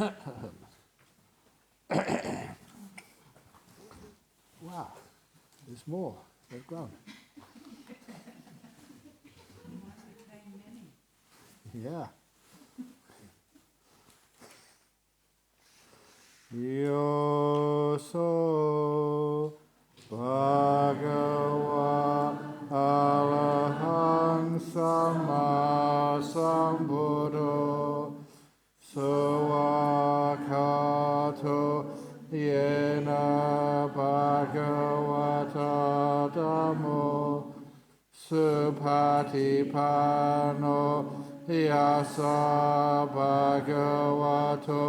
Wow, there's more. They've grown. Yeah. Yoso Bhagava Arahang Sama Sambuddho Sawakato Yena Bhagavata Dhammo Supatipano Yasa Bhagavato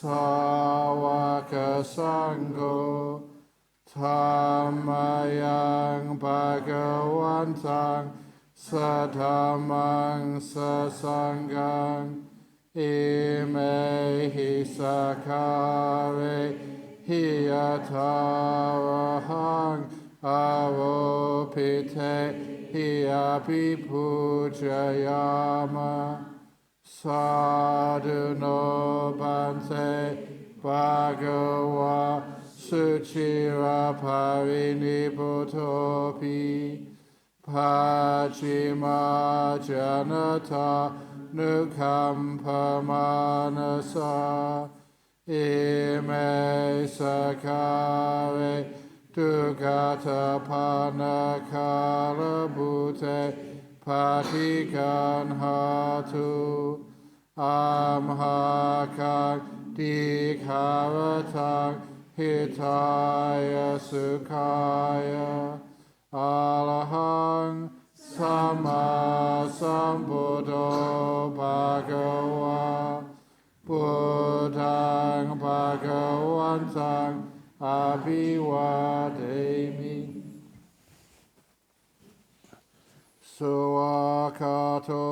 Sawaka Sangho Tamayang Bhagavantang Sadhamang Sasangang Imehi Sakare Hiyatarahang Aropite Hiyapi Pujayama Sadhuno Bante Bhagava Suchira Pariniputopi Pachima Janata Nukampamanasa Ime Sakare Dugata Panakala Bhute Patikan Hatu Amhakak Dikharatang Hitaya Sukhaya Alahang Sama Sambuddho Bhagava Buddhang Bhagavantang Abhivademi Suakato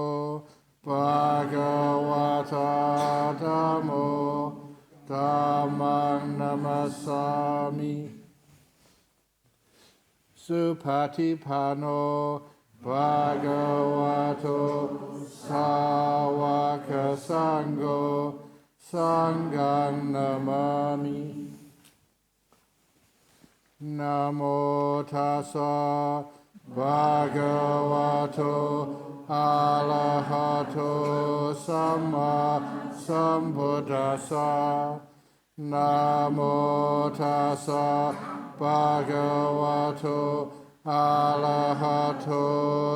Bhagavata Dhammo Dhammang Namasami Supatipano Bhagavato Sawaka Sangho Sanghang Namami Namo Tassa Bhagavato Arahato Sama Sambuddhassa Namo Tassa Bhagavato Arahato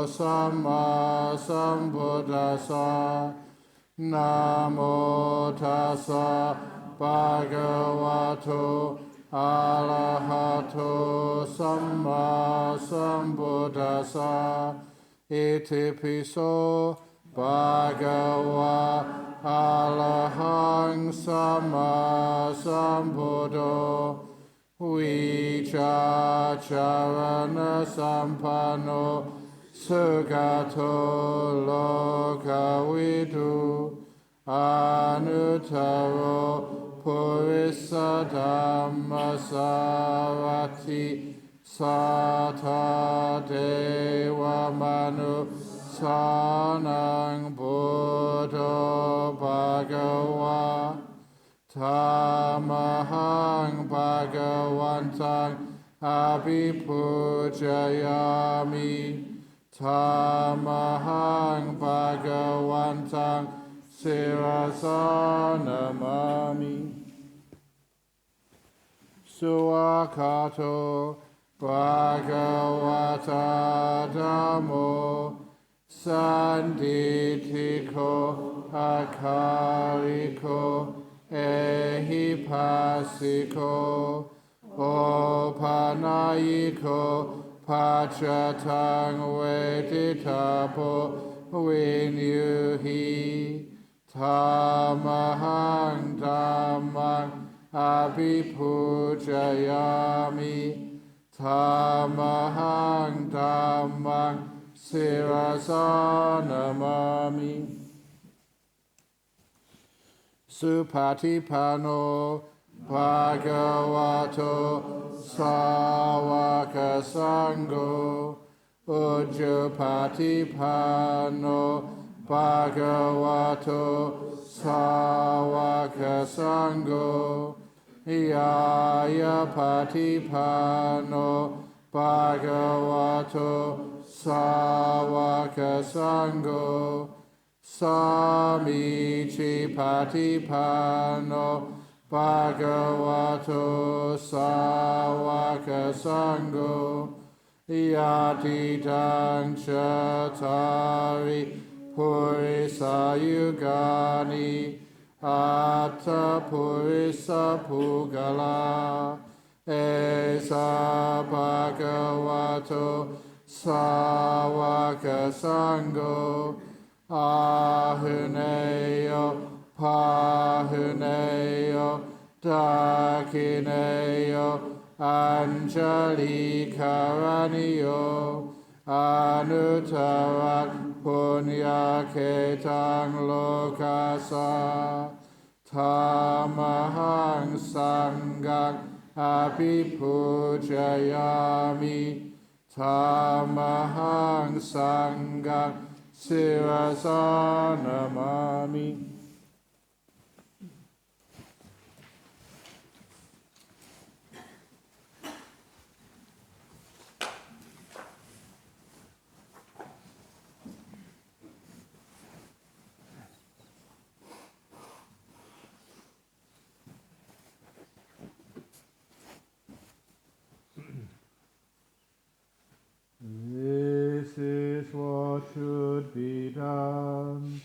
Sama Sambuddhassa Namo Tassa Bhagavato Arahato Sama Sambuddhassa Iti piso Bhagava Arahang Sama Sambuddho Vichacharana Sampano Sugato Lokavidu Anuttaro Purissa Dhammasarati Sata Deva Manu Sanang Buddha Bhagava Tamahang Bhagavantang Abhipujayami Tamahang Bhagavantang Sirasa Namami Suakato Bhagavata Dhammo Sanditiko Akariko Ehipasiko Opanayiko Pachatang Veditapo Vinyuhi Tamahang Dhammang Abhipujayami Tamahang Dhammang Sirasa Namami Supatipano Bhagavato Sawaka Sangho Ujjapatipano Bhagavato Sawaka Sangho Yaya Patipano Bhagavato Sawaka Sangho Samichi Patipano Bhagavato Sawaka Sangho Yati Chatari Purisa Yugani Atta Purisa Pugala Esa Bhagavato Sawaka Sangho Ahuneyo Pahuneyo Dakineyo Anjali Karaniyo Anuttarak Punya Ketang Lokasa Tamahang Sangang Abhipujayami Tamahang Sangang Sirasa Namami. This is what should be done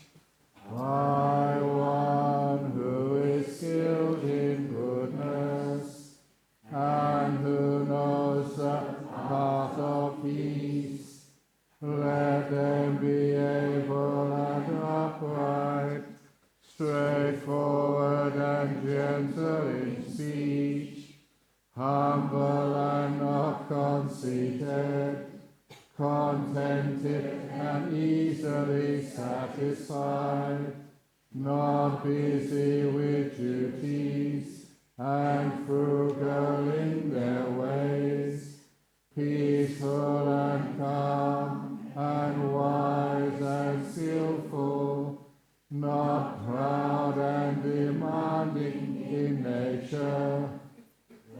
by one who is skilled in goodness and who knows the path of peace. Let them be able and upright, straightforward and gentle in speech, humble and not conceited, contented and easily satisfied, not busy with duties, and frugal in their ways, peaceful and calm, and wise and skillful, not proud and demanding in nature.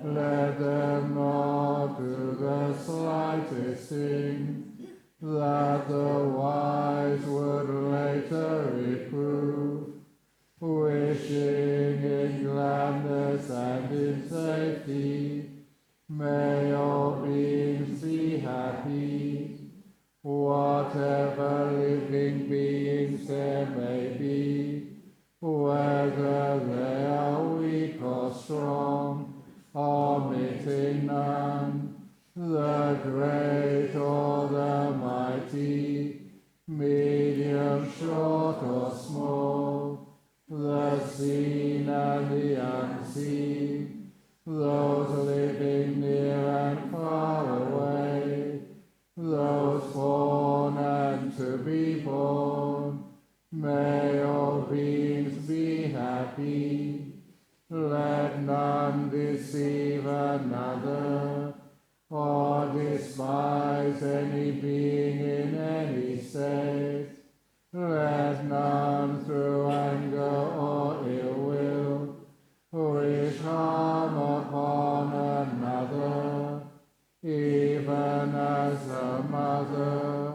Let them not do the slightest thing that the wise would later reprove, wishing in gladness and in safety. May all beings be happy, whatever living beings there may be, whether they are weak or strong, omitting none, the great or the mighty, medium, short or small, the seen and the unseen, those living near and far away, those born and to be born. May all beings be happy. Let none deceive another, or despise any being in any state. Let none through anger or ill will wish harm upon another, even as a mother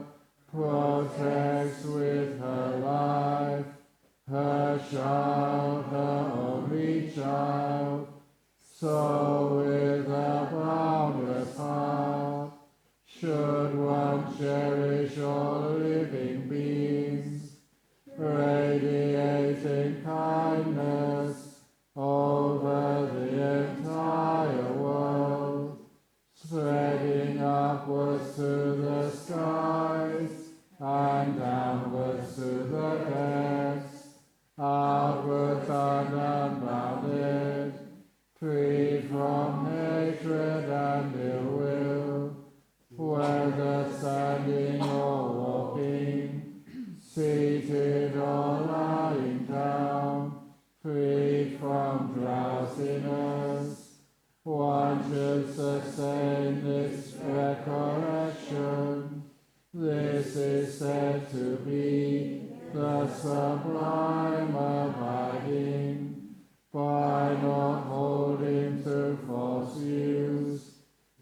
protects with her life her child, her only child, so with a boundless heart should one cherish all living beings, radiating kindness over the entire world, spreading upwards to the skies and downwards to the depths, outwards and unbounded, free from hatred and ill will, whether standing or walking, seated or lying down, freed from drowsiness. One should sustain this recollection. This is said to be the sublime abiding, by not holding to false views,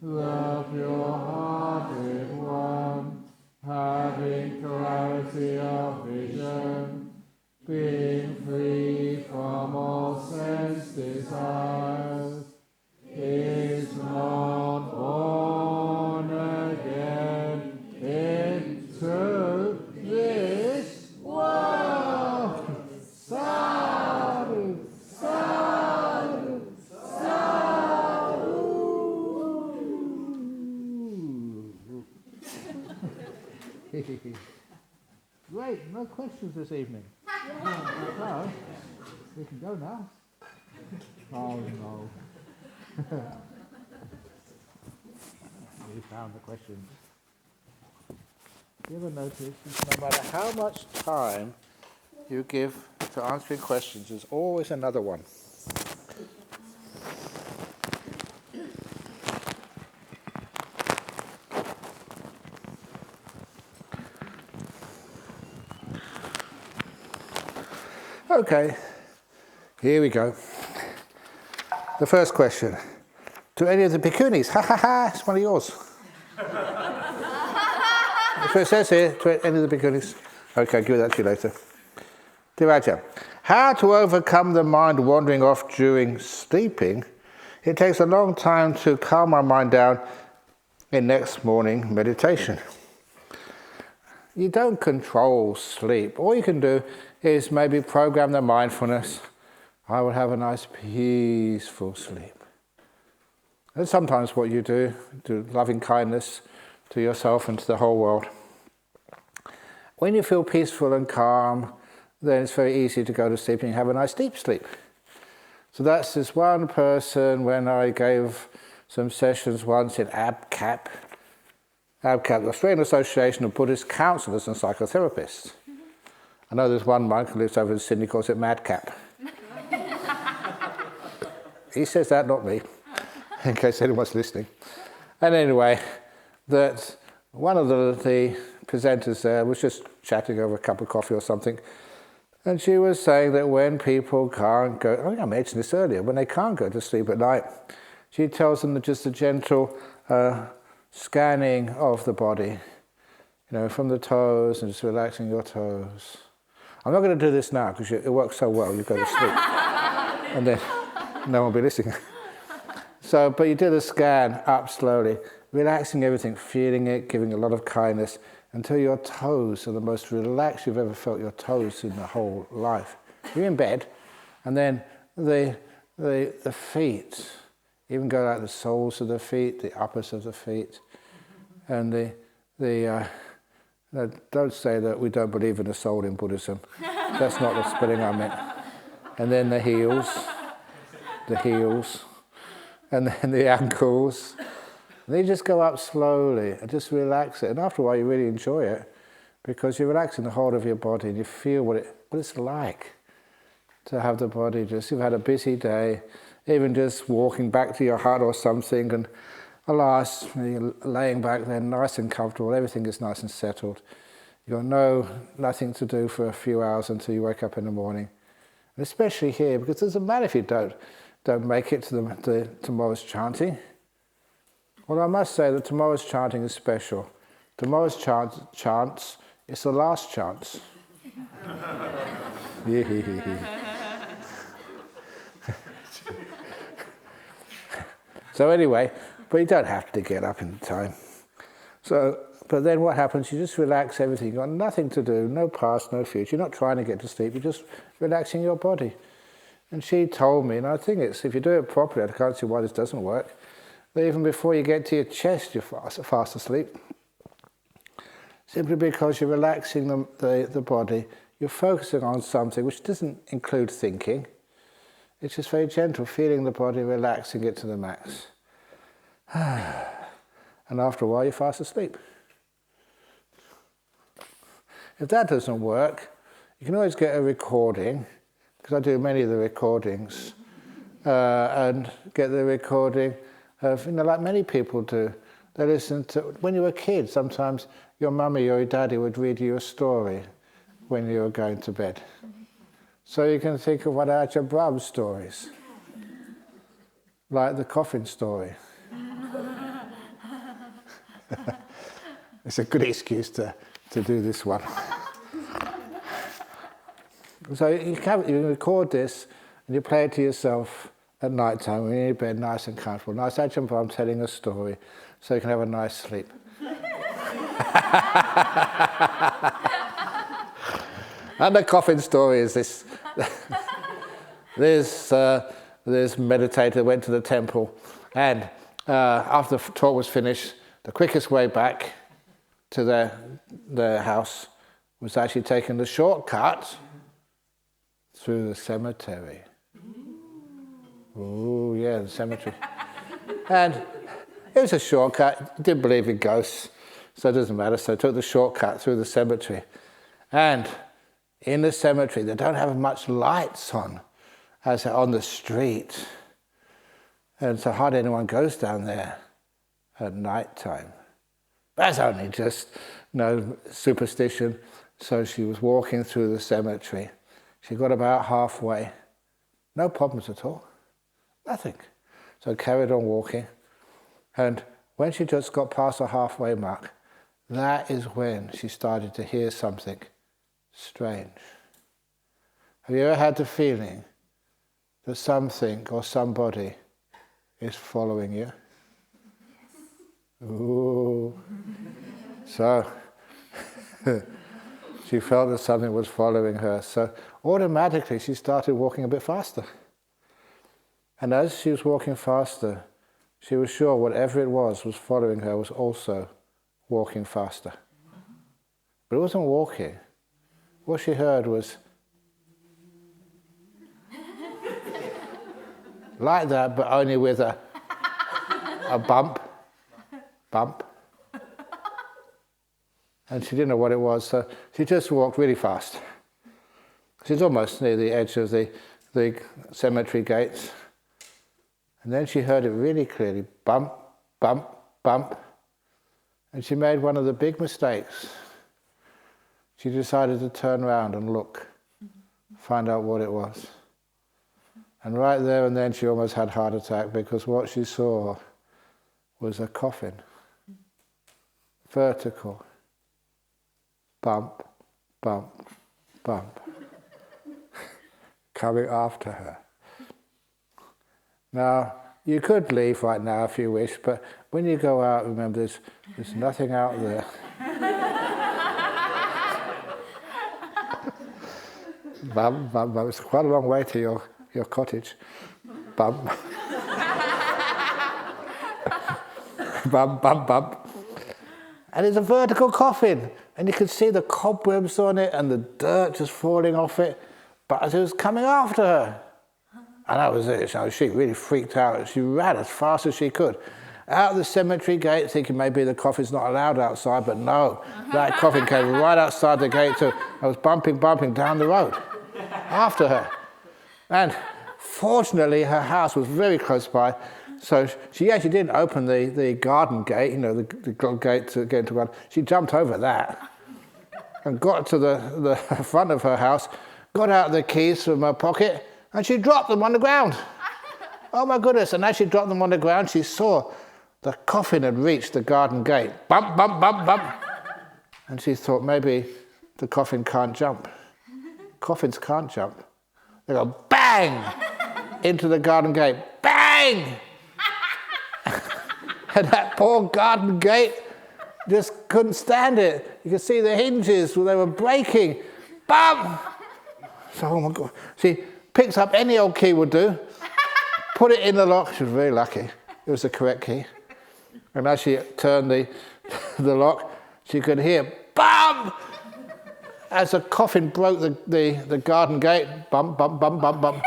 the pure-hearted one, having clarity of vision, being free from all sense desires, is not born again into this world. Sadhu, sadhu, sadhu. Great, no questions this evening. No, we can go now. Oh no. We found the questions. You ever notice no matter how much time you give to answering questions, there's always another one. Okay, here we go. The first question. To any of the bhikkhunis, ha ha ha, it's one of yours. So it says here, to any of the bhikkhunis. Okay, I'll give that to you later. Dear Ajahn, how to overcome the mind wandering off during sleeping? It takes a long time to calm my mind down in next morning meditation. You don't control sleep. All you can do is maybe program the mindfulness. I will have a nice peaceful sleep. And sometimes what you do loving kindness to yourself and to the whole world. When you feel peaceful and calm, then it's very easy to go to sleep and you have a nice deep sleep. So that's this one person when I gave some sessions once in ABCAP. ABCAP, the Australian Association of Buddhist Counsellors and Psychotherapists. I know there's one monk who lives over in Sydney, calls it Madcap. He says that, not me, in case anyone's listening. And anyway, that one of the presenters there was just chatting over a cup of coffee or something, and she was saying that when people can't go, I think I mentioned this earlier, when they can't go to sleep at night, she tells them that just a gentle scanning of the body, from the toes and just relaxing your toes. I'm not going to do this now because it works so well, you go to sleep. And then no one will be listening. So, but you do the scan up slowly, relaxing everything, feeling it, giving a lot of kindness, until your toes are the most relaxed you've ever felt your toes in the whole life. You're in bed, and then the feet, even go like the soles of the feet, the uppers of the feet, and don't say that we don't believe in the soul in Buddhism. That's not the spelling I meant. And then the heels, and then the ankles. They just go up slowly and just relax it. And after a while, you really enjoy it because you're relaxing the whole of your body and you feel what it's like to have the body just, you've had a busy day, even just walking back to your hut or something, and alas, you're laying back there nice and comfortable, everything is nice and settled. You've got nothing to do for a few hours until you wake up in the morning. And especially here, because it doesn't matter if you don't make it to tomorrow's chanting. Well, I must say that tomorrow's chanting is special. Tomorrow's chants is the last chance. So anyway, but you don't have to get up in time. So, but then what happens, you just relax everything. You've got nothing to do, no past, no future. You're not trying to get to sleep, you're just relaxing your body. And she told me, and I think if you do it properly, I can't see why this doesn't work, that even before you get to your chest, you're fast asleep. Simply because you're relaxing the body, you're focusing on something which doesn't include thinking. It's just very gentle, feeling the body, relaxing it to the max. And after a while, you're fast asleep. If that doesn't work, you can always get a recording, because I do many of the recordings, and get the recording of, like many people do. They listen to, when you were a kid, sometimes your mummy or your daddy would read you a story when you were going to bed. So you can think of one of Ajahn Brahm's stories, like the coffin story. It's a good excuse to do this one. So you record this and you play it to yourself at night time when you're in bed, nice and comfortable. Nice Ajahn Brahm telling a story so you can have a nice sleep. And the coffin story is this. This meditator went to the temple, and after the talk was finished, the quickest way back to their house was actually taking the shortcut through the cemetery. Oh yeah, the cemetery. And it was a shortcut. Didn't believe in ghosts, so it doesn't matter. So I took the shortcut through the cemetery. And in the cemetery, they don't have much lights on, as on the street. And so hardly anyone goes down there at night time. That's only just superstition. So she was walking through the cemetery. She got about halfway. No problems at all. Nothing. So carried on walking. And when she just got past the halfway mark, that is when she started to hear something strange. Have you ever had the feeling that something or somebody is following you? Ooh. So she felt that something was following her. So automatically she started walking a bit faster. And as she was walking faster, she was sure whatever it was following her was also walking faster. But it wasn't walking. What she heard was like that, but only with a bump. And she didn't know what it was, so she just walked really fast. She's almost near the edge of the cemetery gates. And then she heard it really clearly, bump, bump, bump. And she made one of the big mistakes. She decided to turn around and look, find out what it was. And right there and then she almost had a heart attack, because what she saw was a coffin. Vertical. Bump, bump, bump. Coming after her. Now, you could leave right now if you wish, but when you go out, remember there's nothing out there. Bump, bump, bump. It's quite a long way to your cottage. Bump. Bump, bump, bump. And it's a vertical coffin, and you could see the cobwebs on it and the dirt just falling off it, but it was coming after her. And that was it. So she really freaked out. She ran as fast as she could out the cemetery gate, thinking maybe the coffin's not allowed outside, but no, that coffin came right outside the gate too. I was bumping down the road after her. And fortunately, her house was very close by, so she actually didn't open the garden gate, the gate to get into the garden. She jumped over that and got to the front of her house, got out the keys from her pocket, and she dropped them on the ground. Oh my goodness, and as she dropped them on the ground, she saw the coffin had reached the garden gate. Bump, bump, bump, bump. And she thought maybe the coffin can't jump. Coffins can't jump. They go bang into the garden gate. Bang! And that poor garden gate just couldn't stand it. You could see the hinges, they were breaking. Bam! So, oh my God. She picked up any old key would do, put it in the lock. She was very lucky. It was the correct key. And as she turned the lock, she could hear bam! As the coffin broke the garden gate, bump, bump, bump, bump, bump,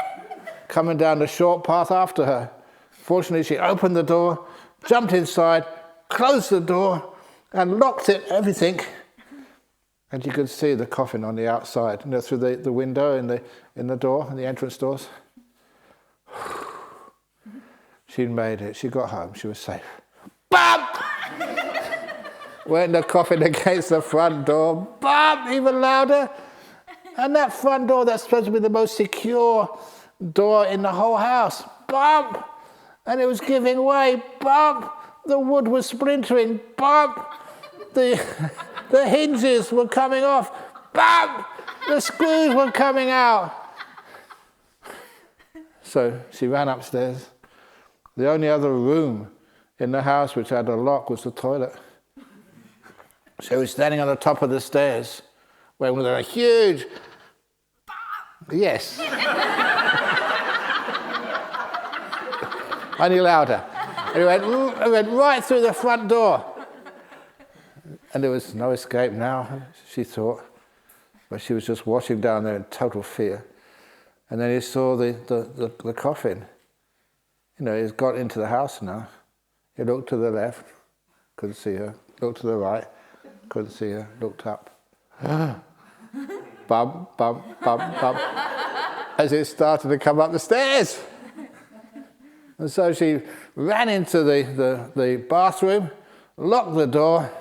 coming down the short path after her. Fortunately, she opened the door, jumped inside, closed the door, and locked it, everything. And you could see the coffin on the outside, through the window in the door, in the entrance doors. She'd made it. She got home. She was safe. Bump! Went the coffin against the front door. Bump! Even louder. And that front door that's supposed to be the most secure door in the whole house, bump! And it was giving way, bump! The wood was splintering, bump! The hinges were coming off, bump! The screws were coming out. So she ran upstairs. The only other room in the house which had a lock was the toilet. So he was standing on the top of the stairs when with a huge... Yes. Only louder. And it went right through the front door. And there was no escape now, she thought. But she was just watching down there in total fear. And then he saw the coffin. You know, he's got into the house now. He looked to the left, couldn't see her. Looked to the right, couldn't see her. Looked up. Bump, bump, bump, bump. As it started to come up the stairs. And so she ran into the bathroom, locked the door,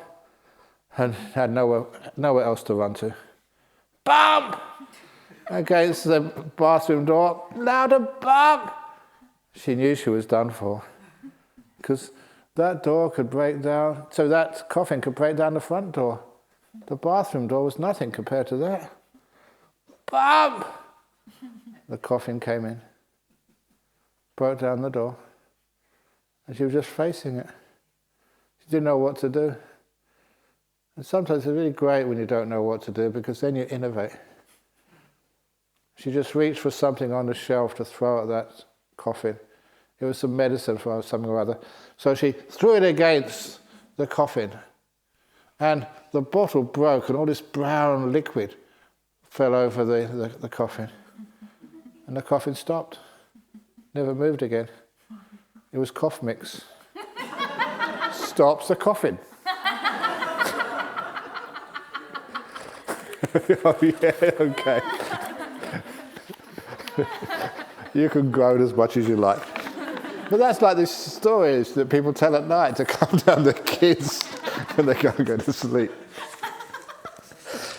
and had nowhere else to run to. Bump! Against the bathroom door, louder bump! She knew she was done for. Because that door could break down, so that coffin could break down the front door. The bathroom door was nothing compared to that. Bump! The coffin came in, broke down the door, and she was just facing it. She didn't know what to do. And sometimes it's really great when you don't know what to do, because then you innovate. She just reached for something on the shelf to throw at that coffin. It was some medicine for something or other. So she threw it against the coffin. And the bottle broke and all this brown liquid fell over the coffin. And the coffin stopped. Never moved again. It was cough mix. Stops the coffin. Oh yeah, okay. You can groan as much as you like. But that's like these stories that people tell at night to calm down the kids when they go and go to sleep.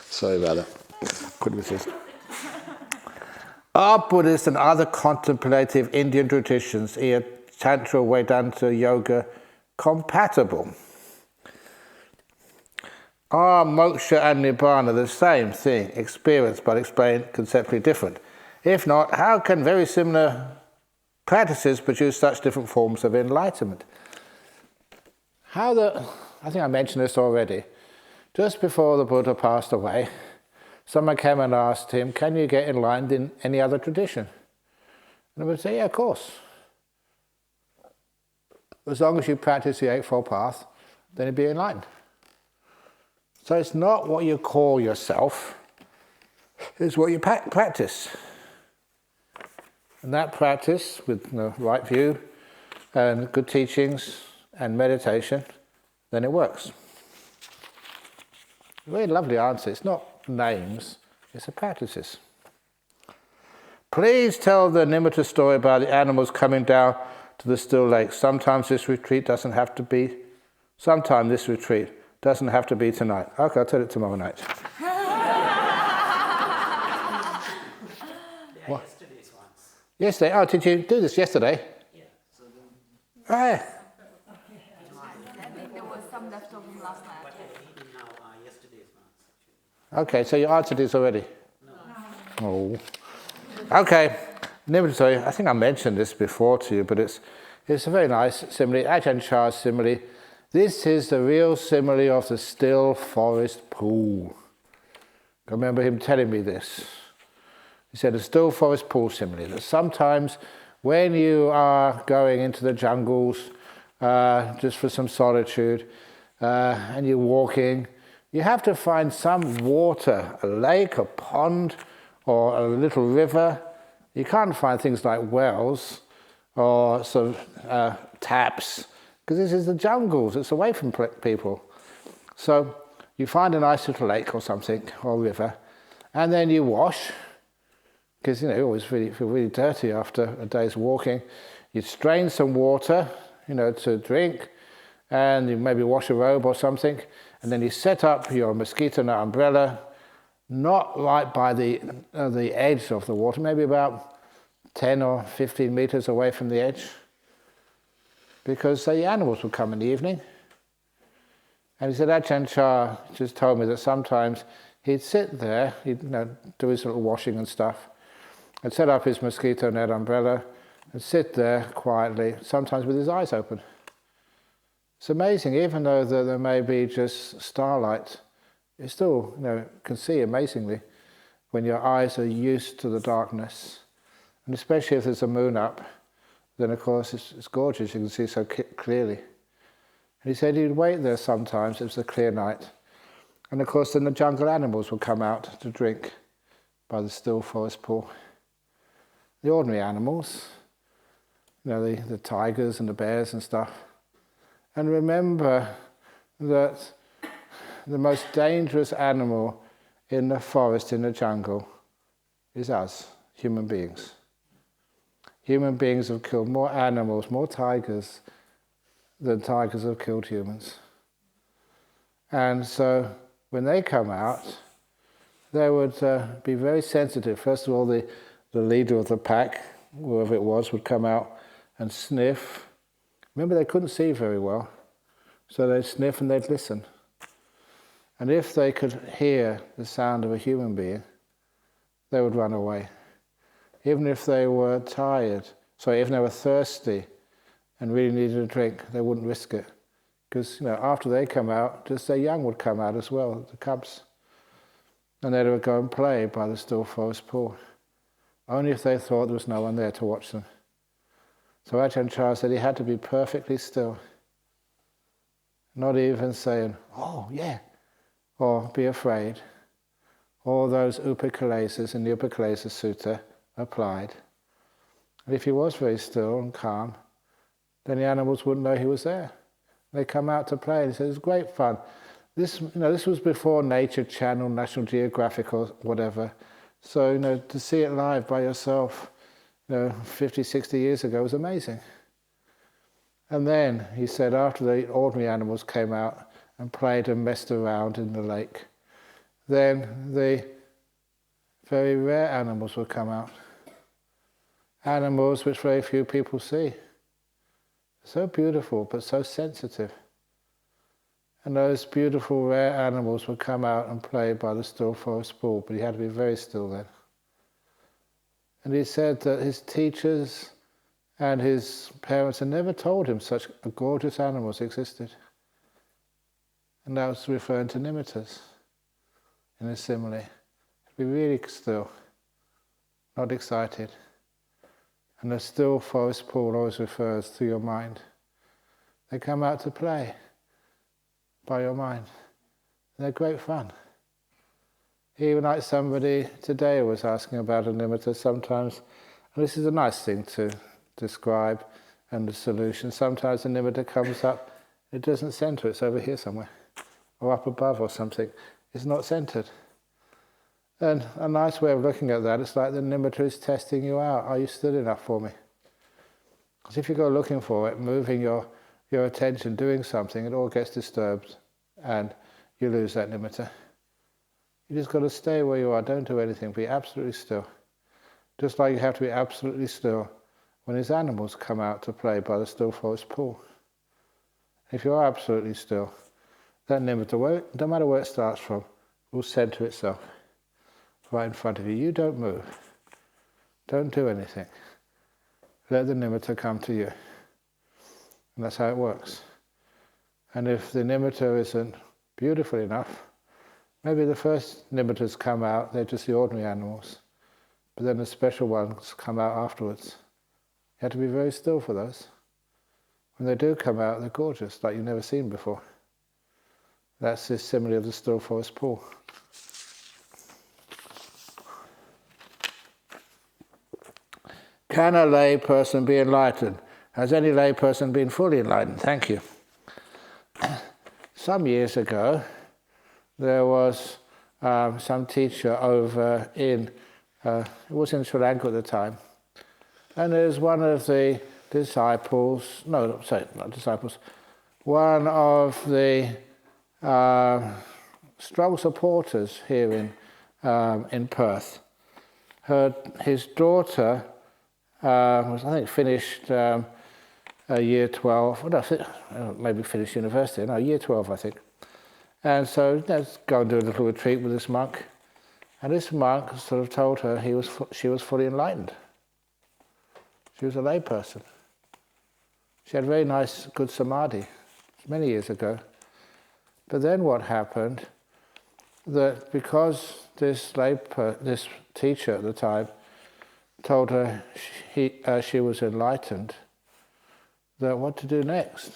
Sorry about that. Couldn't resist. Are Buddhist and other contemplative Indian traditions, e.g. Tantra, Vedanta, Yoga, compatible? Are moksha and nibbana the same thing, experienced but explained conceptually different? If not, how can very similar practices produce such different forms of enlightenment? I think I mentioned this already. Just before the Buddha passed away, someone came and asked him, can you get enlightened in any other tradition? And I would say, yeah, of course. As long as you practice the Eightfold Path, then you'll be enlightened. So it's not what you call yourself, it's what you practice. And that practice, with the right view and good teachings and meditation, then it works. A very lovely answer. It's not names, it's the practices. Please tell the Nimitta story about the animals coming down to the still lake. Sometimes this retreat doesn't have to be tonight. Okay, I'll tell it tomorrow night. What? Yesterday's ones. Yesterday? Oh, did you do this yesterday? Yeah. So then, Right. I think there was some left over from last night. but I've eaten now yesterday's ones actually. Okay, so you answered this already? No. Oh. Okay. Sorry, I think I mentioned this before to you, but it's a very nice simile. Ajahn Chah's simile. This is the real simile of the still forest pool. I remember him telling me this. He said a still forest pool simile, that sometimes when you are going into the jungles just for some solitude and you're walking, you have to find some water, a lake, a pond, or a little river. You can't find things like wells or some taps, because this is the jungles, it's away from people. So you find a nice little lake or something, or river, and then you wash, because you always feel really dirty after a day's walking. You strain some water, to drink, and you maybe wash a robe or something, and then you set up your mosquito net umbrella, not right by the edge of the water, maybe about 10 or 15 meters away from the edge, because the animals would come in the evening. And he said Ajahn Chah just told me that sometimes he'd sit there, he'd do his little washing and stuff, and set up his mosquito net umbrella and sit there quietly, sometimes with his eyes open. It's amazing, even though there may be just starlight, you still can see amazingly when your eyes are used to the darkness. And especially if there's a moon up, then of course it's gorgeous, you can see so clearly. And he said he'd wait there sometimes, it was a clear night. And of course then the jungle animals would come out to drink by the still forest pool. The ordinary animals, the tigers and the bears and stuff. And remember that the most dangerous animal in the forest, in the jungle, is us, human beings. Human beings have killed more animals, more tigers, than tigers have killed humans. And so when they come out, they would be very sensitive. First of all, the leader of the pack, whoever it was, would come out and sniff. Remember, they couldn't see very well, so they'd sniff and they'd listen. And if they could hear the sound of a human being, they would run away. Even if they were tired, even they were thirsty and really needed a drink, they wouldn't risk it. Because after they come out, just their young would come out as well, the cubs. And they would go and play by the still forest pool. Only if they thought there was no one there to watch them. So Ajahn Chah said he had to be perfectly still. Not even saying, oh yeah, or be afraid. All those upakalesas in the Upakalesa Sutta applied. And if he was very still and calm, then the animals wouldn't know he was there. They come out to play, and he said it was great fun. This was before Nature Channel, National Geographic or whatever. So, to see it live by yourself, 50, 60 years ago was amazing. And then, he said, after the ordinary animals came out and played and messed around in the lake, then the very rare animals would come out. Animals which very few people see. So beautiful, but so sensitive. And those beautiful, rare animals would come out and play by the still forest pool, but he had to be very still then. And he said that his teachers and his parents had never told him such gorgeous animals existed. And that was referring to nimittas in a simile. Be really still, not excited. And the still forest pool always refers to your mind. They come out to play by your mind. And they're great fun. Even like somebody today was asking about a nimitta sometimes, and this is a nice thing to describe and the solution. Sometimes the nimitta comes up, it doesn't center, it's over here somewhere, or up above or something. It's not centered. And a nice way of looking at that, it's like the nimitta is testing you out. Are you still enough for me? Because if you go looking for it, moving your attention, doing something, it all gets disturbed and you lose that nimitta. You just got to stay where you are, don't do anything, be absolutely still. Just like you have to be absolutely still when these animals come out to play by the still forest pool. If you are absolutely still, that nimitta, no matter where it starts from, will center itself right in front of you. You don't move. Don't do anything. Let the nimitta come to you. And that's how it works. And if the nimitta isn't beautiful enough, maybe the first nimittas come out, they're just the ordinary animals. But then the special ones come out afterwards. You have to be very still for those. When they do come out, they're gorgeous, like you've never seen before. That's the simile of the still forest pool. Can a lay person be enlightened? Has any lay person been fully enlightened? Thank you. Some years ago, there was some teacher over in, it was in Sri Lanka at the time, and there's one of the disciples, no, sorry, not disciples, one of the strong supporters here in in Perth. His daughter was, I think, finished year 12, maybe finished university, no, year 12, I think. And so let's go and do a little retreat with this monk. And this monk sort of told her she was fully enlightened. She was a lay person. She had very nice, good samadhi many years ago. But then what happened, that because this teacher at the time told her she was enlightened, that what to do next.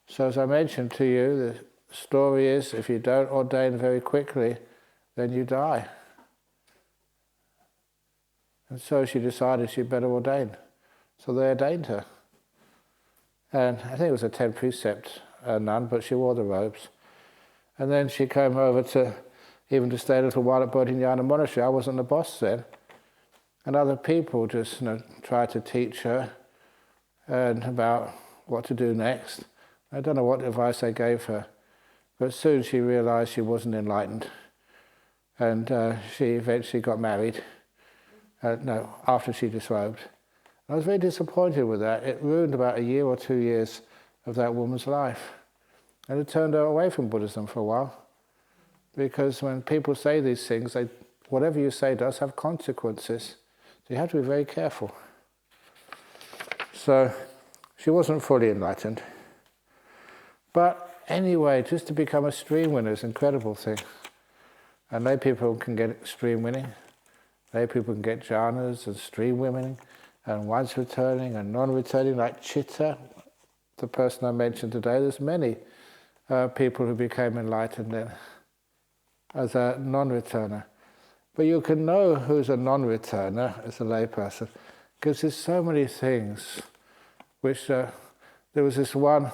So as I mentioned to you, the story is if you don't ordain very quickly, then you die. And so she decided she'd better ordain. So they ordained her. And I think it was a 10 precept nun, but she wore the robes. And then she came over to stay a little while at Bodhinyana Monastery. I wasn't the boss then. And other people just tried to teach her and about what to do next. I don't know what advice they gave her, but soon she realized she wasn't enlightened. And she eventually got married, after she disrobed. I was very disappointed with that. It ruined about a year or 2 years of that woman's life. And it turned her away from Buddhism for a while. Because when people say these things, whatever you say does have consequences. So you have to be very careful. So she wasn't fully enlightened. But anyway, just to become a stream winner is an incredible thing. And lay people can get stream winning. Lay people can get jhanas and stream winning, and once returning and non-returning, like Chitta, the person I mentioned today. There's many people who became enlightened then as a non-returner. But you can know who's a non-returner as a layperson, because there's so many things which... there was this one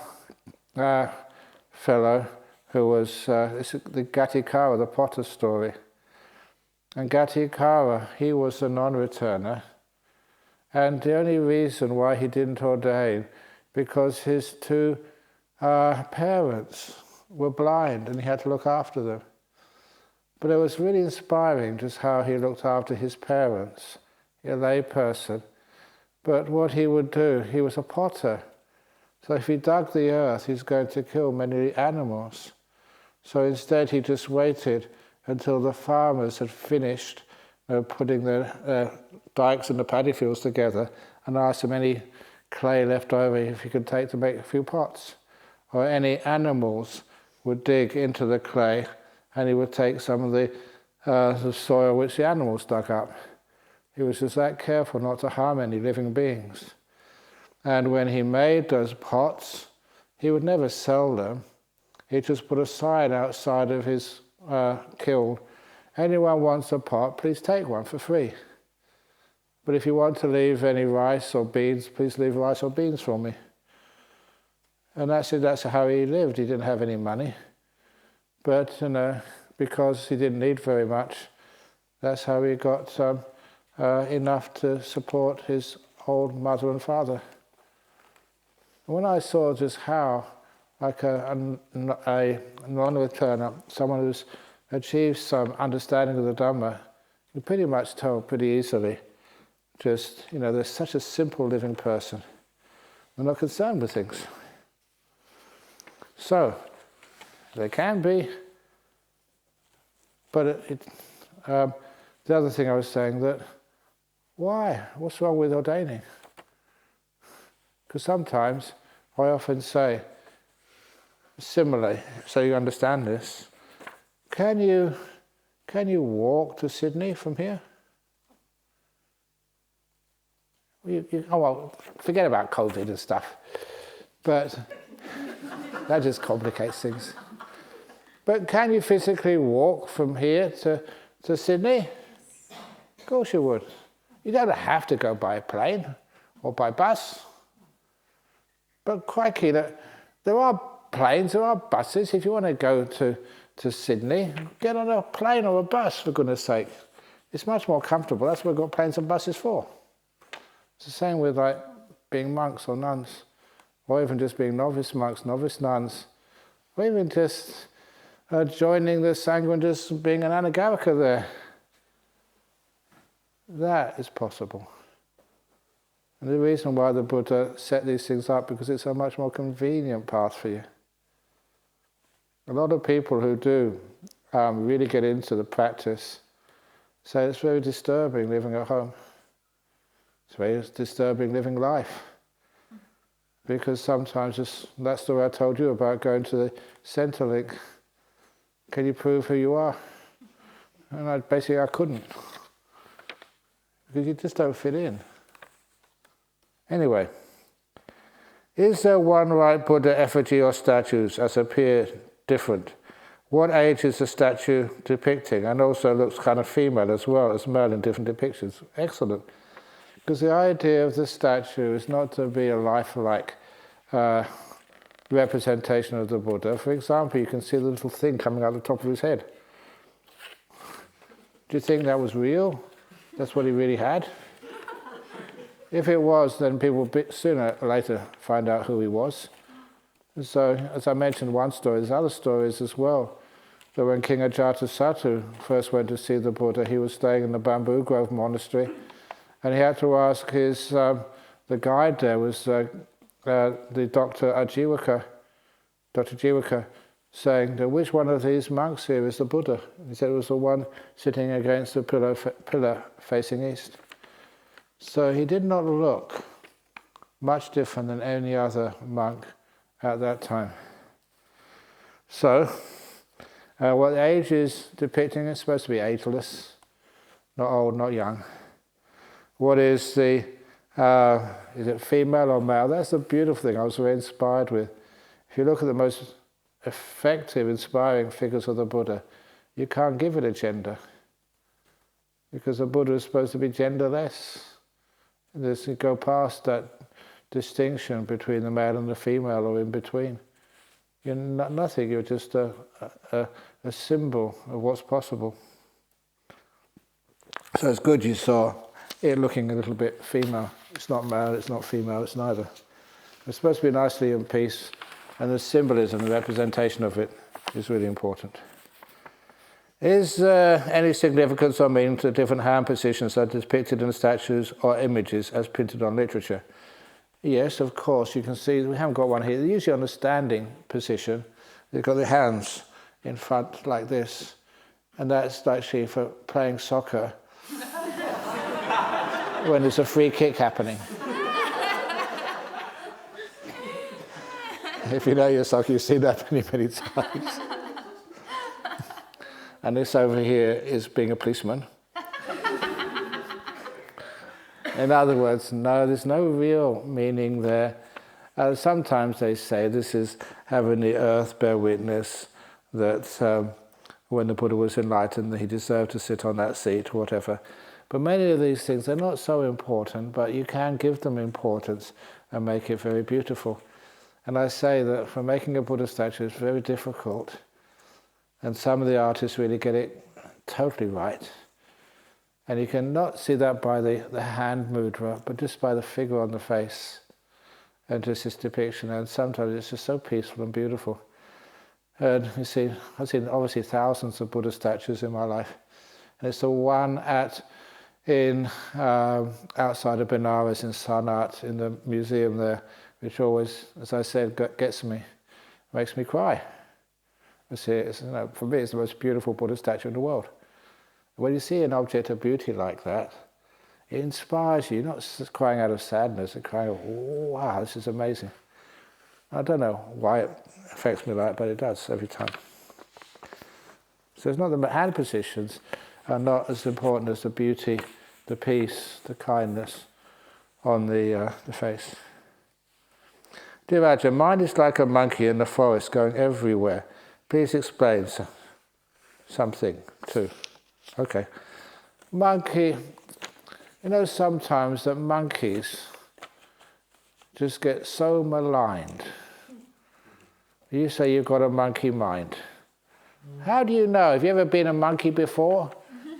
fellow who was the Gatikara, the potter story. And Gatikara, he was a non-returner. And the only reason why he didn't ordain, because his two parents were blind and he had to look after them. But it was really inspiring just how he looked after his parents, a lay person. But what he would do, he was a potter. So if he dug the earth, he's going to kill many animals. So instead he just waited until the farmers had finished putting the dikes and the paddy fields together, and asked him any clay left over if he could take to make a few pots. Or any animals would dig into the clay and he would take some of the soil which the animals dug up. He was just that careful not to harm any living beings. And when he made those pots, he would never sell them. He'd just put a sign outside of his kiln. Anyone wants a pot, please take one for free. But if you want to leave any rice or beans, please leave rice or beans for me. And that's how he lived. He didn't have any money. But, because he didn't need very much, that's how he got enough to support his old mother and father. And when I saw just how, like a non-returner, someone who's achieved some understanding of the Dhamma, you pretty much tell pretty easily, just, they're such a simple living person. They're not concerned with things. So, they can be, but the other thing I was saying, that why? What's wrong with ordaining? Because sometimes I often say, similarly, so you understand this, can you walk to Sydney from here? Forget about COVID and stuff, but that just complicates things. But can you physically walk from here to Sydney? Of course you would. You don't have to go by plane or by bus. But crikey, there are planes, there are buses. If you want to go to Sydney, get on a plane or a bus, for goodness sake. It's much more comfortable. That's what we've got planes and buses for. It's the same with being monks or nuns, or even just being novice monks, novice nuns, or even just joining the Sangha and just being an Anagarika there. That is possible. And the reason why the Buddha set these things up, because it's a much more convenient path for you. A lot of people who do really get into the practice say it's very disturbing living at home. It's very disturbing living life. Because sometimes that story I told you about going to the Centrelink, can you prove who you are? And I couldn't. Because you just don't fit in. Anyway, is there one right Buddha effigy or statues as appear different? What age is the statue depicting? And also looks kind of female as well as male in different depictions. Excellent. Because the idea of the statue is not to be a lifelike representation of the Buddha. For example, you can see the little thing coming out the top of his head. Do you think that was real? That's what he really had? If it was, then people would sooner or later find out who he was. And so, as I mentioned one story, there's other stories as well. That when King Ajatasattu first went to see the Buddha, he was staying in the Bamboo Grove Monastery, and he had to ask his, the guide there was the Dr. Jiwaka, saying, which one of these monks here is the Buddha? He said it was the one sitting against the pillar facing east. So he did not look much different than any other monk at that time. So, what age is depicting is supposed to be ageless, not old, not young. What is is it female or male? That's the beautiful thing I was very inspired with. If you look at the most effective, inspiring figures of the Buddha, you can't give it a gender. Because the Buddha is supposed to be genderless. You go past that distinction between the male and the female or in between. You're nothing, you're just a symbol of what's possible. So it's good you saw it looking a little bit female. It's not male, it's not female, it's neither. It's supposed to be nicely in peace, and the symbolism, the representation of it is really important. Is there any significance or meaning to the different hand positions that are depicted in statues or images as printed on literature? Yes, of course. You can see, we haven't got one here. They're usually on a standing position. They've got their hands in front like this. And that's actually for playing soccer when there's a free kick happening. If you know your soccer, you've seen that many, many times. And this over here is being a policeman. In other words, no, there's no real meaning there. Sometimes they say this is having the earth bear witness that when the Buddha was enlightened, he deserved to sit on that seat or whatever. But many of these things, they're not so important, but you can give them importance and make it very beautiful. And I say that for making a Buddha statue, it's very difficult. And some of the artists really get it totally right. And you can not see that by the hand mudra, but just by the figure on the face and just this depiction. And sometimes it's just so peaceful and beautiful. And you see, I've seen obviously thousands of Buddha statues in my life. And it's the one outside of Benares in Sanat, in the museum there, which always, as I said, gets me, makes me cry. For me, it's the most beautiful Buddha statue in the world. When you see an object of beauty like that, it inspires you. You're not just crying out of sadness, you're crying, oh, wow, this is amazing. I don't know why it affects me like that, but it does every time. So it's not the hand positions are not as important as the beauty, the peace, the kindness on the face. Dear Raja, mind is like a monkey in the forest going everywhere. Please explain something too. Okay. Monkey, sometimes that monkeys just get so maligned. You say you've got a monkey mind. How do you know? Have you ever been a monkey before?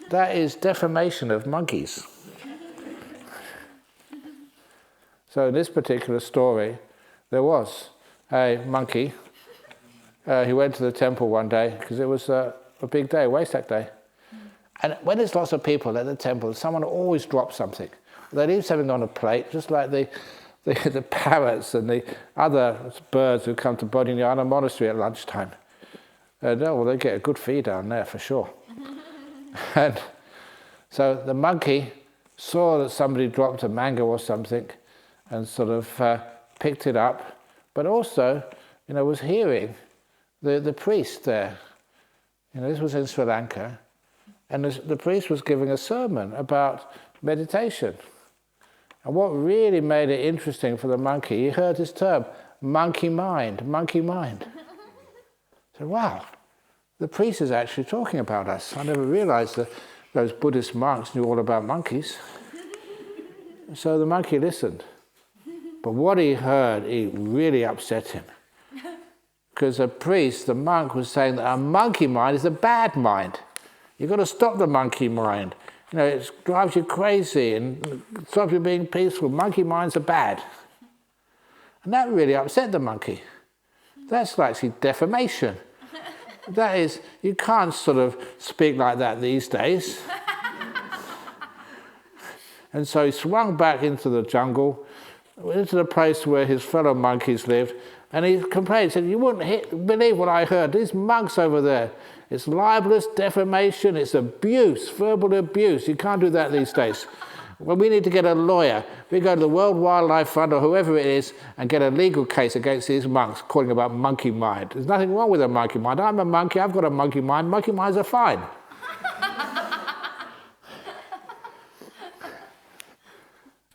That is defamation of monkeys. So in this particular story, there was a monkey he went to the temple one day because it was a big day, Wesak Day. And when there's lots of people at the temple, someone always drops something. They leave something on a plate, just like the parrots and the other birds who come to Bodhinyana Monastery at lunchtime. They get a good feed down there for sure. And so the monkey saw that somebody dropped a mango or something and sort of picked it up, but also, was hearing the priest there. This was in Sri Lanka, and the priest was giving a sermon about meditation. And what really made it interesting for the monkey, he heard this term, monkey mind, monkey mind. So, wow, the priest is actually talking about us. I never realized that those Buddhist monks knew all about monkeys. So the monkey listened. But what he heard, it really upset him. Because the priest, the monk, was saying that a monkey mind is a bad mind. You've got to stop the monkey mind. It drives you crazy and stops you being peaceful. Monkey minds are bad. And that really upset the monkey. That's actually defamation. That is, you can't sort of speak like that these days. And so he swung back into the jungle, into the place where his fellow monkeys lived, and he complained, he said, you wouldn't believe what I heard. These monks over there, it's libelous defamation, it's abuse, verbal abuse. You can't do that these days. Well, we need to get a lawyer. We go to the World Wildlife Fund or whoever it is and get a legal case against these monks calling about monkey mind. There's nothing wrong with a monkey mind. I'm a monkey, I've got a monkey mind. Monkey minds are fine.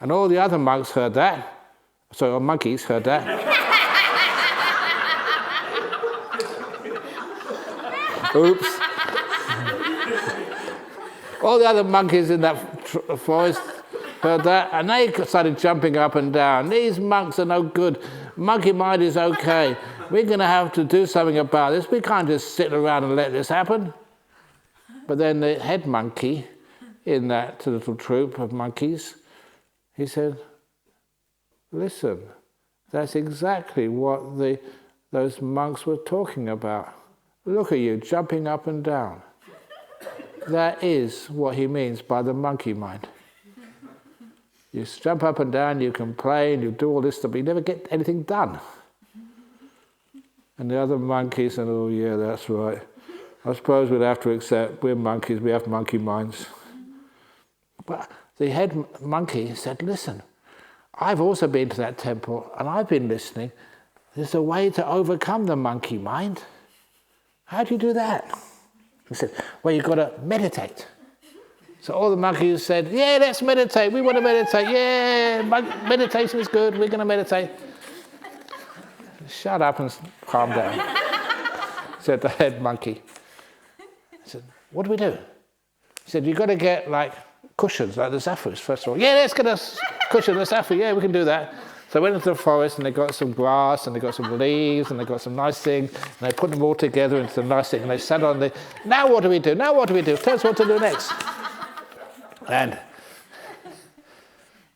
And all the other monks heard that. So monkeys heard that. Oops. All the other monkeys in that forest heard that, and they started jumping up and down. These monks are no good. Monkey mind is okay. We're going to have to do something about this. We can't just sit around and let this happen. But then the head monkey in that little troop of monkeys, he said, listen, that's exactly what those monks were talking about. Look at you, jumping up and down. That is what he means by the monkey mind. You jump up and down, you complain, you do all this stuff, but you never get anything done. And the other monkeys said, oh yeah, that's right. I suppose we'd have to accept we're monkeys, we have monkey minds. But the head monkey said, listen, I've also been to that temple and I've been listening. There's a way to overcome the monkey mind. How do you do that? He said, well, you've got to meditate. So all the monkeys said, yeah, let's meditate. We want to meditate. Yeah, meditation is good. We're going to meditate. Shut up and calm down, said the head monkey. I said, what do we do? He said, you've got to get like cushions, like the Zaffus, first of all. Yeah, let's get a cushion, the Zaffu. Yeah, we can do that. So I went into the forest and they got some grass and they got some leaves and they got some nice things and they put them all together into some nice thing and they sat on the, now what do we do? Now what do we do? Tell us what to do next. And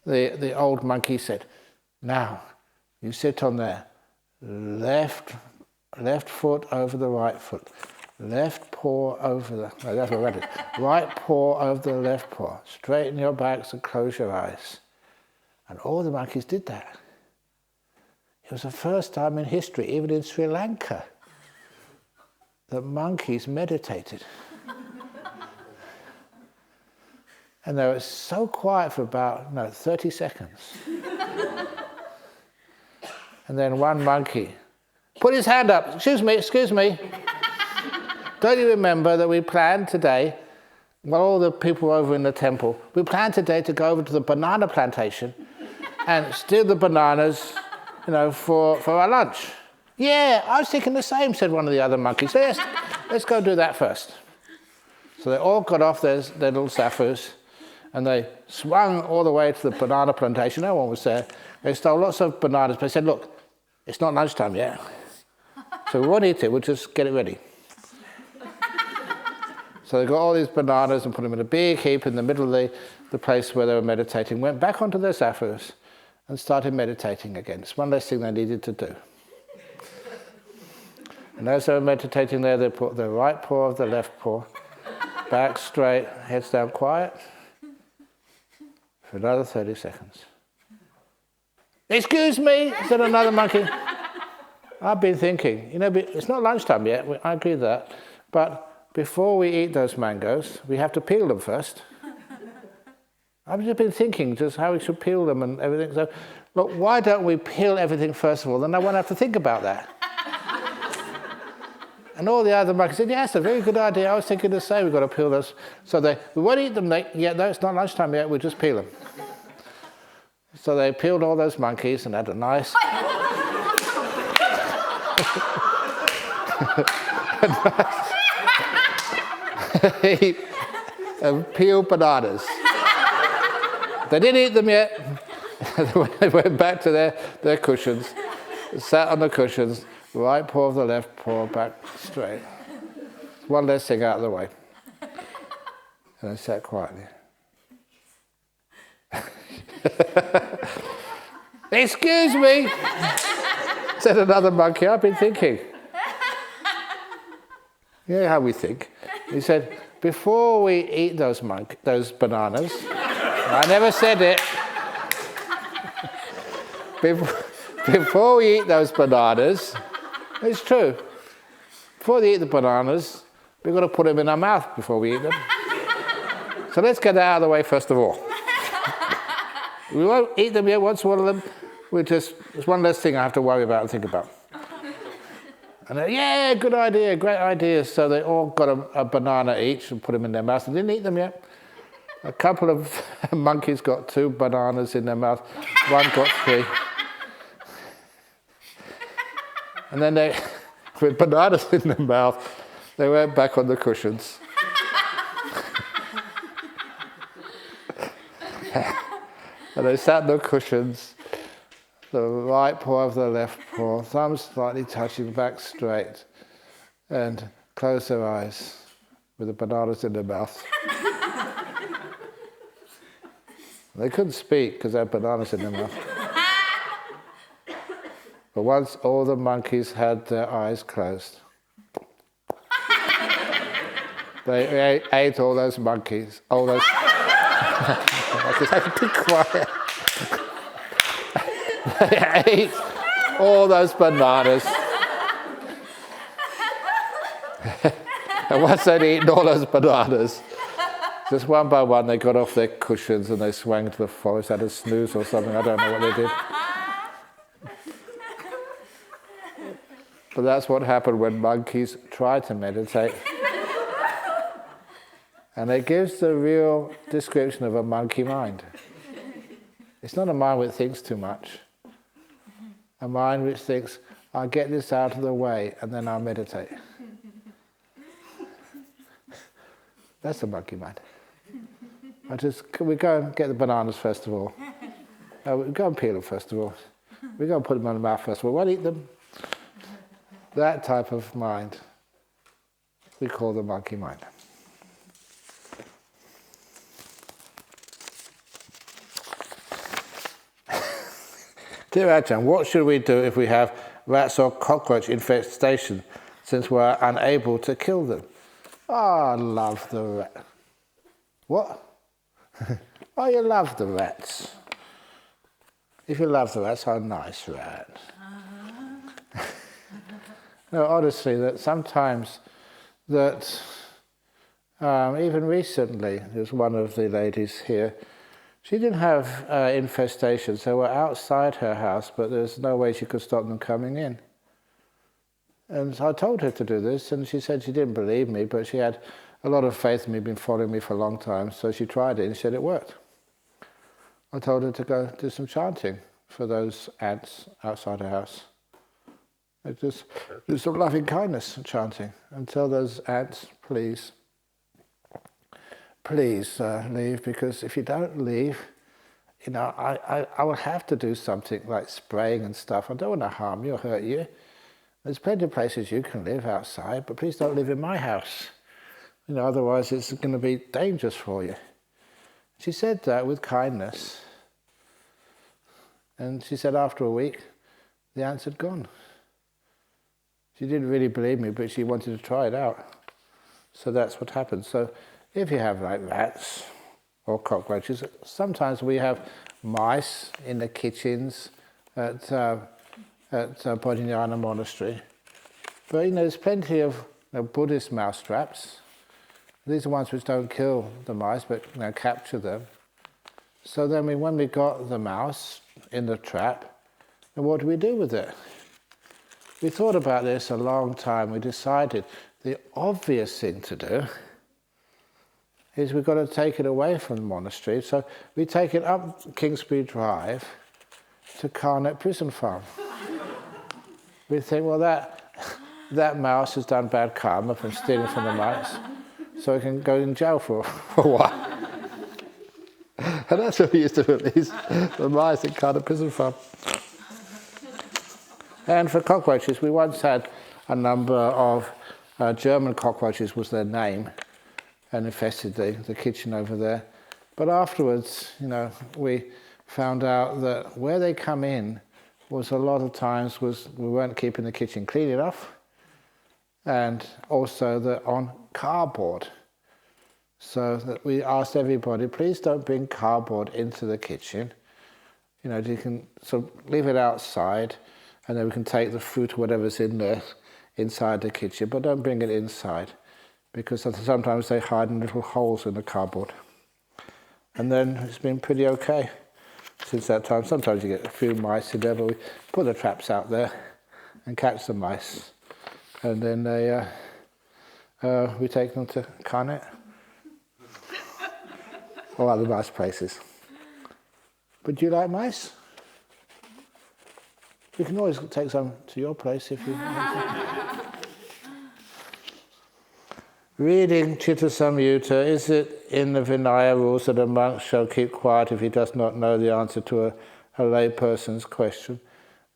the old monkey said, now you sit on there, left foot over the right foot, left paw over the, no, that's what I read it, right paw over the left paw, straighten your backs and close your eyes. And all the monkeys did that. It was the first time in history, even in Sri Lanka, that monkeys meditated. And they were so quiet for about 30 seconds. And then one monkey put his hand up. Excuse me. Don't you remember that we planned today, well, all the people over in the temple, we planned today to go over to the banana plantation and steal the bananas, for our lunch. Yeah, I was thinking the same, said one of the other monkeys. Yes, let's go do that first. So they all got off their little Zaffus and they swung all the way to the banana plantation. No one was there. They stole lots of bananas, but they said, look, it's not lunchtime yet. So we won't eat it, we'll just get it ready. So they got all these bananas and put them in a big heap in the middle of the place where they were meditating, went back onto their Zaffus and started meditating again. It's one less thing they needed to do. And as they were meditating there, they put the right paw of the left paw back straight, heads down quiet, for another 30 seconds. Excuse me, said another monkey. I've been thinking, it's not lunchtime yet, I agree with that, but before we eat those mangoes, we have to peel them first. I've just been thinking just how we should peel them and everything. So, look, why don't we peel everything first of all? Then I won't have to think about that. And all the other monkeys said, yes, a very good idea. I was thinking the same, we've got to peel those. So we won't eat them yet, no, it's not lunchtime yet, we'll just peel them. So they peeled all those monkeys and had a nice... and peeled bananas. They didn't eat them yet. They went back to their cushions, sat on the cushions, right paw of the left paw back straight. One less thing out of the way. And they sat quietly. Excuse me, said another monkey, I've been thinking. You know how we think. He said, before we eat those bananas, I never said it. Before we eat those bananas, it's true. Before we eat the bananas, we've got to put them in our mouth before we eat them. So let's get that out of the way first of all. We won't eat them yet, won't swallow them. It's one less thing I have to worry about and think about. And yeah, good idea, great idea. So they all got a banana each and put them in their mouth. They didn't eat them yet. A couple of monkeys got 2 bananas in their mouth. One got 3. And then they, with bananas in their mouth, they went back on the cushions. And they sat on the cushions, the right paw of the left paw, thumb slightly touching back straight, and closed their eyes with the bananas in their mouth. They couldn't speak because they had bananas in their mouth. But once all the monkeys had their eyes closed, they ate all those monkeys, all those... monkeys had to be quiet. They ate all those bananas. And once they'd eaten all those bananas, just one by one they got off their cushions and they swung to the forest, had a snooze or something, I don't know what they did. But that's what happened when monkeys try to meditate. And it gives the real description of a monkey mind. It's not a mind which thinks too much. A mind which thinks, I'll get this out of the way and then I'll meditate. That's a monkey mind. We go and get the bananas first of all. We go and peel them first of all. We go and put them in the mouth first of all. We'll eat them. That type of mind we call the monkey mind. Dear Ajahn, what should we do if we have rats or cockroach infestation since we're unable to kill them? Oh, I love the rat. What? Oh, you love the rats. If you love the rats, how nice rat. No, honestly, that sometimes that even recently, there's one of the ladies here, she didn't have infestations. They were outside her house, but there's no way she could stop them coming in. And so I told her to do this, and she said she didn't believe me, but she had a lot of faith in me, been following me for a long time, so she tried it and she said it worked. I told her to go do some chanting for those ants outside her house. Just do some loving kindness chanting and tell those ants, please leave, because if you don't leave, I will have to do something like spraying and stuff. I don't want to harm you or hurt you. There's plenty of places you can live outside, but please don't live in my house. Otherwise it's going to be dangerous for you. She said that with kindness. And she said after a week, the ants had gone. She didn't really believe me, but she wanted to try it out. So that's what happened. So if you have like rats or cockroaches, sometimes we have mice in the kitchens at Bodhinyana Monastery. But there's plenty of Buddhist mouse traps. These are ones which don't kill the mice, but capture them. So then when we got the mouse in the trap, then what do we do with it? We thought about this a long time. We decided the obvious thing to do is we've got to take it away from the monastery. So we take it up Kingsbury Drive to Carnet Prison Farm. We think, well, that mouse has done bad karma from stealing from the mice, so it can go in jail for a while. And that's what we used to release the mice in Carnet Prison Farm. And for cockroaches, we once had a number of German cockroaches was their name, and infested the kitchen over there. But afterwards, we found out that where they come in was a lot of times we weren't keeping the kitchen clean enough, and also that on cardboard. So that we asked everybody, please don't bring cardboard into the kitchen. You can sort of leave it outside, and then we can take the fruit or whatever's in there inside the kitchen, but don't bring it inside, because sometimes they hide in little holes in the cardboard. And then it's been pretty okay since that time. Sometimes you get a few mice in there, but we put the traps out there and catch the mice. And then we take them to Carnet or other nice places. But do you like mice? You can always take some to your place if you want. Reading Chitta Samyutta, is it in the Vinaya rules that a monk shall keep quiet if he does not know the answer to a lay person's question?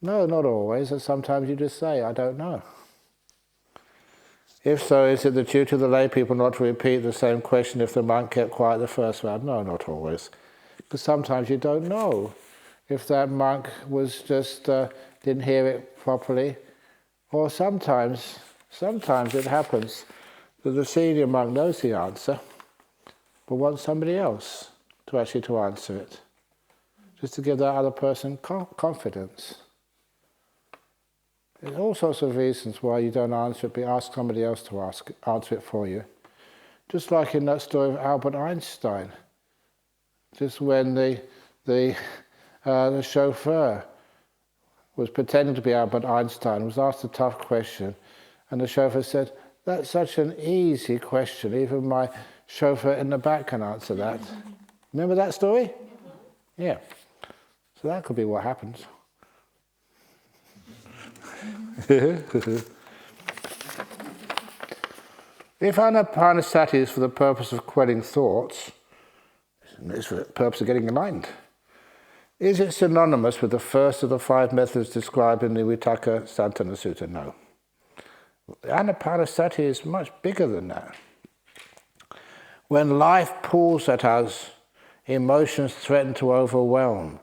No, not always. And sometimes you just say, I don't know. If so, is it the duty of the lay people not to repeat the same question if the monk kept quiet the first round? No, not always. Because sometimes you don't know if that monk was just didn't hear it properly. Or sometimes it happens that the senior monk knows the answer, but wants somebody else to answer it, just to give that other person confidence. There's all sorts of reasons why you don't answer it, but ask somebody else to answer it for you. Just like in that story of Albert Einstein, just when the chauffeur was pretending to be Albert Einstein, was asked a tough question, and the chauffeur said, "That's such an easy question, even my chauffeur in the back can answer that." Remember that story? Yeah. So that could be what happens. If anapanasati is for the purpose of quelling thoughts, it's for the purpose of getting enlightened, is it synonymous with the first of the 5 methods described in the Vitakka Santana Sutta? No. Anapanasati is much bigger than that. When life pulls at us, emotions threaten to overwhelm.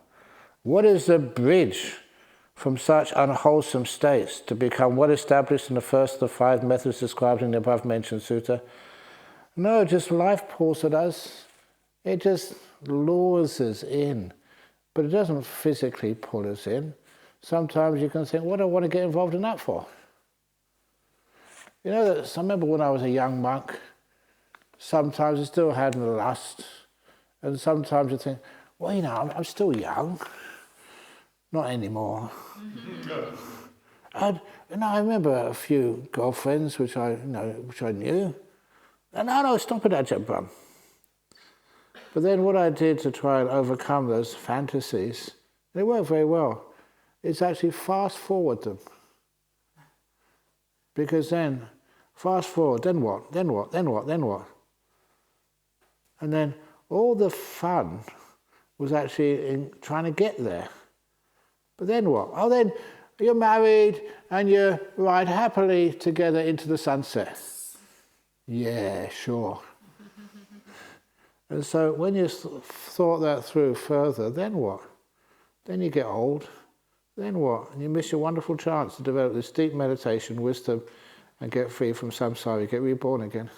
What is the bridge from such unwholesome states to become well established in the first of the 5 methods described in the above-mentioned sutta? No, just life pulls at us. It just lures us in, but it doesn't physically pull us in. Sometimes you can think, what do I want to get involved in that for? I remember when I was a young monk, sometimes I still had lust, and sometimes you think, well, I'm still young. Not anymore. I remember a few girlfriends which I knew. And no, stop it, Ajahn Brahm. But then what I did to try and overcome those fantasies, they work very well, is actually fast forward them. Because then, fast forward, then what? And then all the fun was actually in trying to get there. But then what? Oh, then you're married and you ride happily together into the sunset. Yeah, sure. And so when you thought that through further, then what? Then you get old then what? And you miss your wonderful chance to develop this deep meditation, wisdom, and get free from samsara, get reborn again.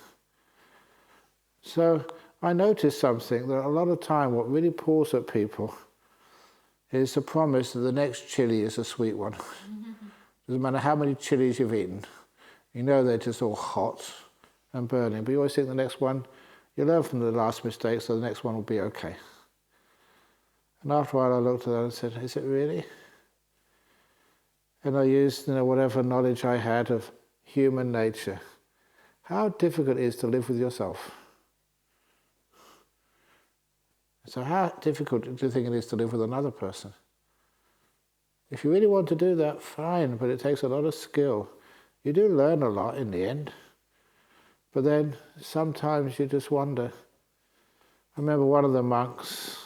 So I noticed something, that a lot of time what really pulls at people is the promise that the next chili is a sweet one. Doesn't matter how many chilies you've eaten. You know they're just all hot and burning, but you always think the next one, you learn from the last mistake, so the next one will be okay. And after a while I looked at that and said, is it really? And I used whatever knowledge I had of human nature. How difficult it is to live with yourself. So how difficult do you think it is to live with another person? If you really want to do that, fine, but it takes a lot of skill. You do learn a lot in the end, but then sometimes you just wonder. I remember one of the monks,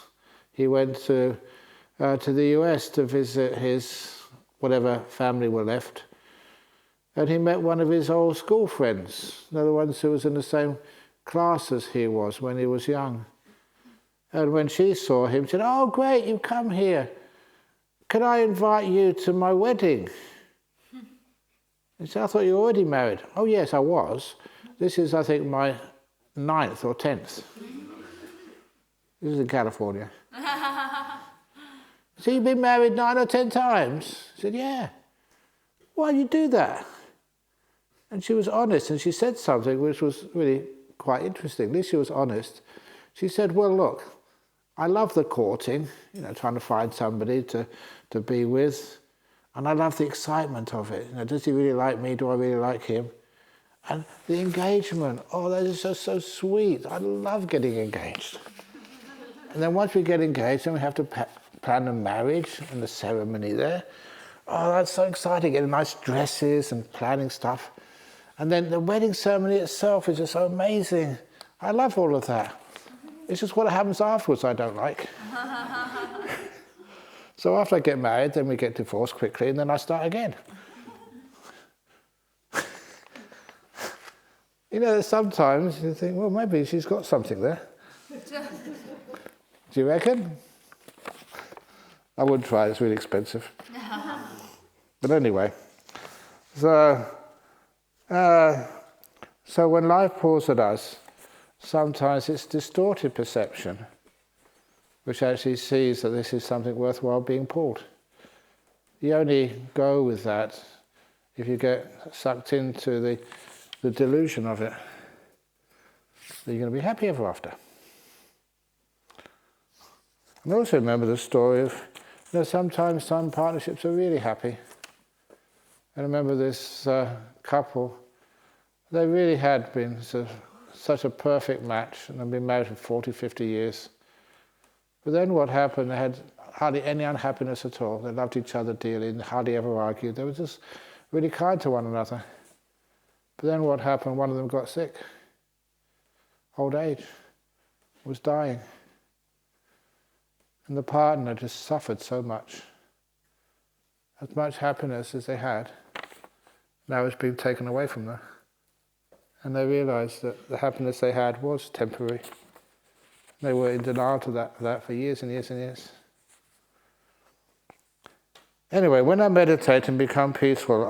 he went to the US to visit his whatever family were left, and he met one of his old school friends, the ones who was in the same class as he was when he was young. And when she saw him, she said, "Oh, great, you've come here. Can I invite you to my wedding?" He said, "I thought you were already married." "Oh, yes, I was. This is, I think, my 9th or 10th. This is in California." "So you've been married 9 or 10 times?" I said, "Yeah." "Why do you do that?" And she was honest, and she said something which was really quite interesting. At least she was honest. She said, "Well, look, I love the courting, trying to find somebody to be with, and I love the excitement of it. Does he really like me? Do I really like him? And the engagement, oh, that is so sweet. I love getting engaged. And then once we get engaged, then we have to plan the marriage and the ceremony there. Oh, that's so exciting, getting nice dresses and planning stuff. And then the wedding ceremony itself is just so amazing. I love all of that. It's just what happens afterwards I don't like." So after I get married, then we get divorced quickly, and then I start again. Sometimes you think, well, maybe she's got something there. Do you reckon? I wouldn't try, it's really expensive. But anyway, so when life pulls at us, sometimes it's distorted perception, which actually sees that this is something worthwhile being pulled. You only go with that if you get sucked into the delusion of it, that you're going to be happy ever after. And I also remember the story of, sometimes some partnerships are really happy. I remember this couple, they really had been such a perfect match, and they'd been married for 40, 50 years. But then what happened, they had hardly any unhappiness at all. They loved each other dearly and hardly ever argued. They were just really kind to one another. But then what happened, one of them got sick. Old age, was dying. And the partner just suffered so much. As much happiness as they had, now it's been taken away from them. And they realized that the happiness they had was temporary. They were in denial to that for years and years and years. Anyway, when I meditate and become peaceful,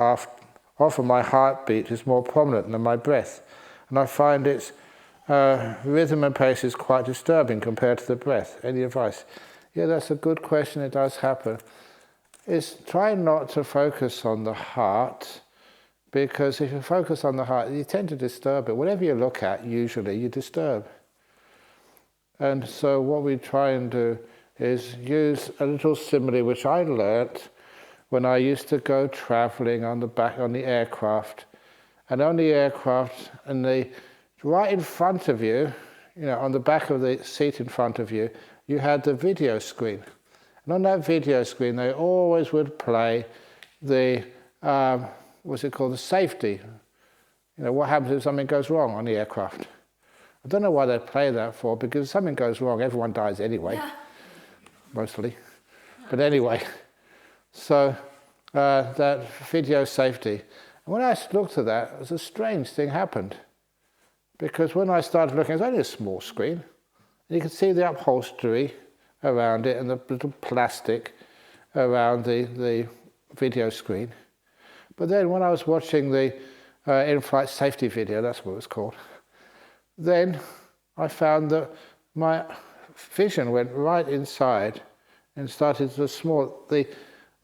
often my heartbeat is more prominent than my breath. And I find its rhythm and pace is quite disturbing compared to the breath. Any advice? Yeah, that's a good question. It does happen. Is try not to focus on the heart, because if you focus on the heart, you tend to disturb it. Whatever you look at, usually, you disturb. And so what we try and do is use a little simile which I learnt when I used to go travelling on the aircraft. And on the aircraft, right in front of you, on the back of the seat in front of you, you had the video screen. And on that video screen, they always would play the, what's it called, the safety. What happens if something goes wrong on the aircraft. I don't know why they play that for, because if something goes wrong, everyone dies anyway, mostly. But anyway, so that video safety. And when I looked at that, it was a strange thing happened. Because when I started looking, it was only a small screen. And you could see the upholstery around it and the little plastic. around the video screen. But then when I was watching the in-flight safety video, that's what it was called, then I found that my vision went right inside and started to the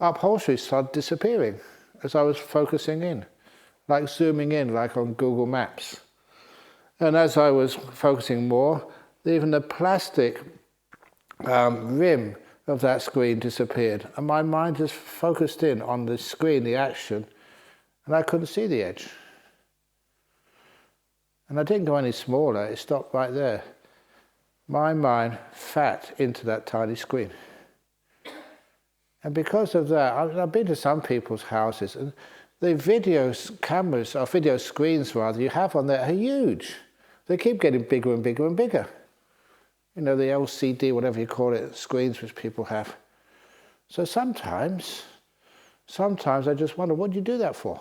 upholstery started disappearing as I was focusing in, like zooming in, like on Google Maps. And as I was focusing more, even the plastic rim of that screen disappeared, and my mind just focused in on the screen, the action, and I couldn't see the edge. And I didn't go any smaller, it stopped right there. My mind sat into that tiny screen. And because of that, I've been to some people's houses, and the video cameras, or video screens rather, you have on there are huge. They keep getting bigger and bigger and bigger. You know, the LCD, whatever you call it, screens which people have. So sometimes I just wonder, what do you do that for?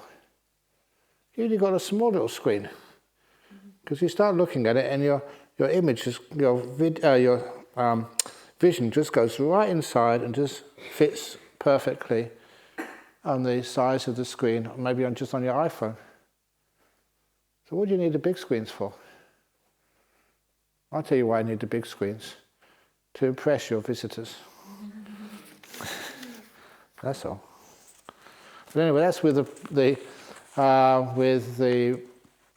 You only got a small little screen. Because you start looking at it and your image, your vision just goes right inside and just fits perfectly on the size of the screen, maybe just on your iPhone. So what do you need the big screens for? I'll tell you why I need the big screens. To impress your visitors. That's all. But anyway, that's with the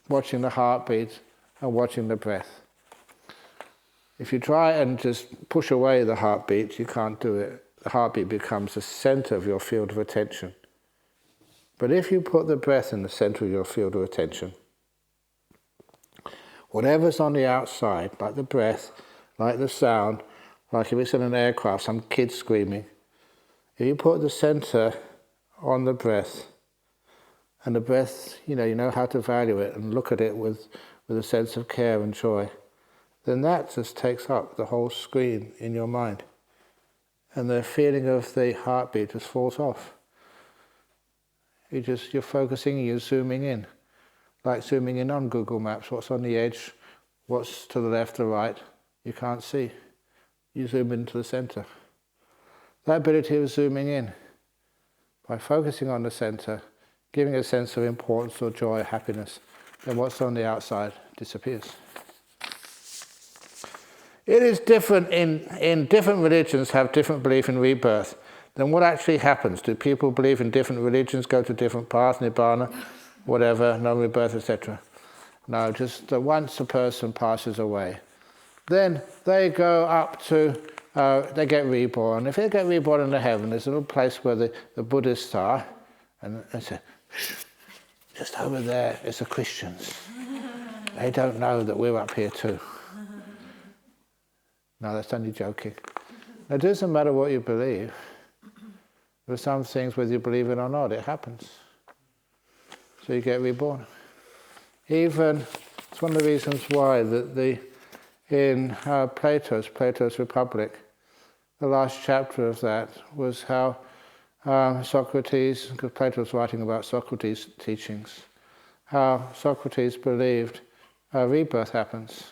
watching the heartbeat and watching the breath. If you try and just push away the heartbeat, you can't do it. The heartbeat becomes the center of your field of attention. But if you put the breath in the center of your field of attention, whatever's on the outside, like the breath, like the sound, like if it's in an aircraft, some kid screaming, if you put the center on the breath, and the breath, you know how to value it and look at it with a sense of care and joy, then that just takes up the whole screen in your mind. And the feeling of the heartbeat just falls off. You're focusing, you're zooming in. Like zooming in on Google Maps, what's on the edge, what's to the left or right, you can't see. You zoom into the center. That ability of zooming in, by focusing on the center, giving a sense of importance or joy, happiness, then what's on the outside disappears. It is different in different religions have different belief in rebirth. Then what actually happens? Do people believe in different religions, go to different paths, nibbana, whatever, no rebirth, etc.? No, just once a person passes away, then they go up to, they get reborn. If they get reborn in the heaven, there's a little place where the Buddhists are, and they say, just over there is the Christians. They don't know that we're up here too. No, that's only joking. It doesn't matter what you believe. There are some things, whether you believe it or not, it happens. So you get reborn. Even, it's one of the reasons why that in Plato's Republic, the last chapter of that was how Socrates, because Plato was writing about Socrates' teachings, how Socrates believed rebirth happens.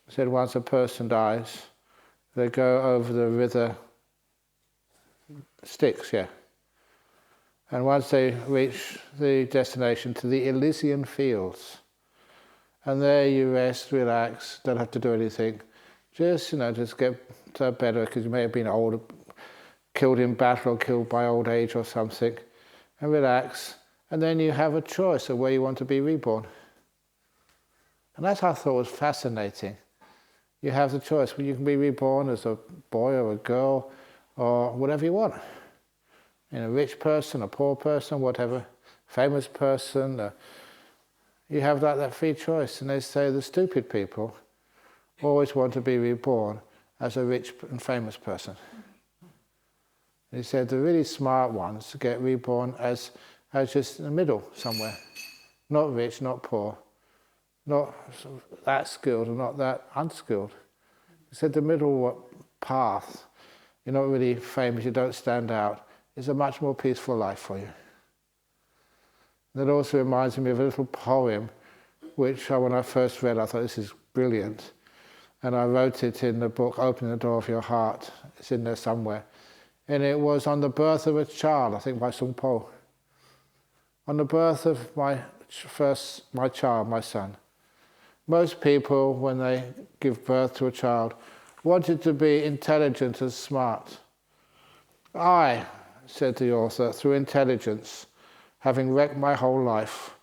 He said once a person dies, they go over the river Styx, and once they reach the destination to the Elysian fields, and there you rest, relax, don't have to do anything, just get better, because you may have been old, killed in battle or killed by old age or something, and relax, and then you have a choice of where you want to be reborn. And that I thought was fascinating. You have the choice. You can be reborn as a boy or a girl or whatever you want. A rich person, a poor person, whatever, famous person. You have that free choice. And they say the stupid people always want to be reborn as a rich and famous person. And he said the really smart ones get reborn as just in the middle somewhere. Not rich, not poor. Not that skilled or not that unskilled. He said the middle path, you're not really famous, you don't stand out, is a much more peaceful life for you. That also reminds me of a little poem which when I first read I thought this is brilliant, and I wrote it in the book Opening the Door of Your Heart. It's in there somewhere. And it was on the birth of a child, I think by Sung Po. On the birth of my child, my son. Most people, when they give birth to a child, wanted to be intelligent and smart. I, said the author, through intelligence, having wrecked my whole life,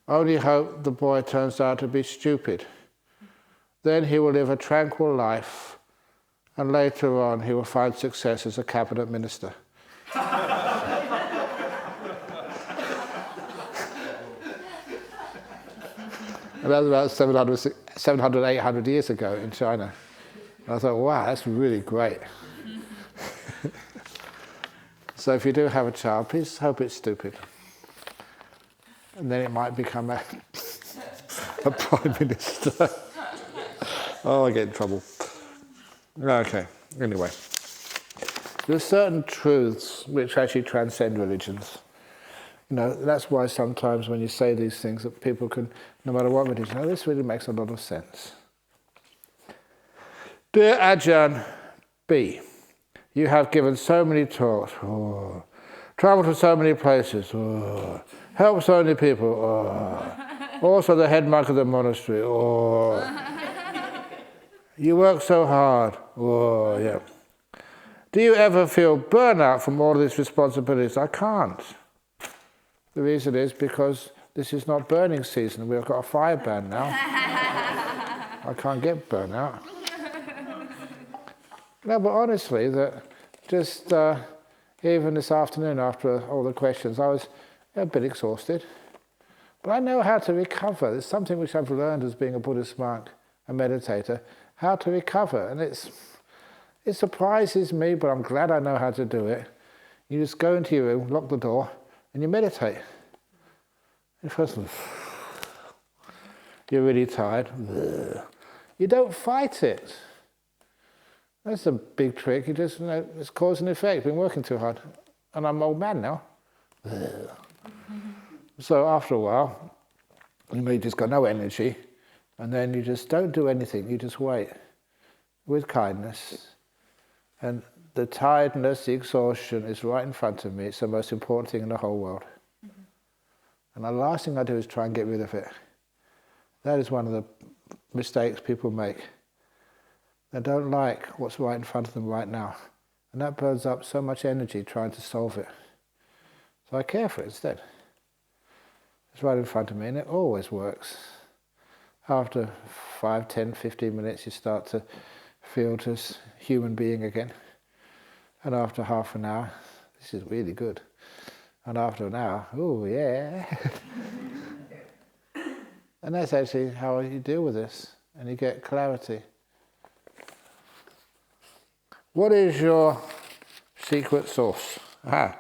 only hope the boy turns out to be stupid. Then he will live a tranquil life, and later on he will find success as a cabinet minister. And that was about 700, 800 years ago in China. And I thought, wow, that's really great. So if you do have a child, please hope it's stupid. And then it might become a prime minister. Oh, I get in trouble. Okay, anyway. There are certain truths which actually transcend religions. You know, that's why sometimes when you say these things that people can, no matter what religion, oh, this really makes a lot of sense. Dear Ajahn B, you have given so many talks, traveled to so many places, helped so many people, also the head monk of the monastery, you work so hard, yeah. Do you ever feel burnout from all these responsibilities? I can't. The reason is because this is not burning season. We've got a fire ban now. I can't get burnout. No, but honestly, that just even this afternoon after all the questions, I was a bit exhausted. But I know how to recover. There's something which I've learned as being a Buddhist monk, a meditator, how to recover. And it surprises me, but I'm glad I know how to do it. You just go into your room, lock the door, and you meditate. And first, you're really tired. You don't fight it. That's a big trick. You just, it's cause and effect. Been working too hard, and I'm an old man now. So after a while, you just got no energy, and then you just don't do anything. You just wait with kindness, and the tiredness, the exhaustion is right in front of me. It's the most important thing in the whole world. And the last thing I do is try and get rid of it. That is one of the mistakes people make. They don't like what's right in front of them right now. And that burns up so much energy trying to solve it. So I care for it instead. It's right in front of me, and it always works. After 5, 10, 15 minutes, you start to feel just human being again. And after half an hour, this is really good. And after an hour, oh yeah. And that's actually how you deal with this, and you get clarity. What is your secret sauce? Yeah,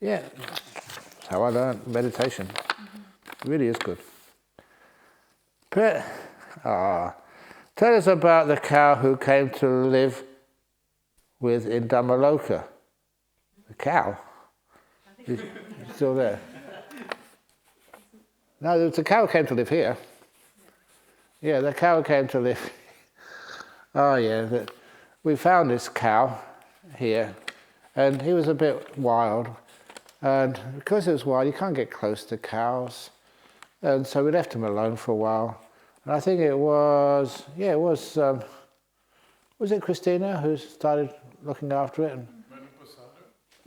that's how I learned meditation. It really is good. Tell us about the cow who came to live with in Dhammaloka. The cow? Is still there? No, the cow came to live here. Yeah, the cow came to live. Oh yeah, we found this cow here, and he was a bit wild. And because he was wild, you can't get close to cows. And so we left him alone for a while. And I think it was it Christina who started looking after it?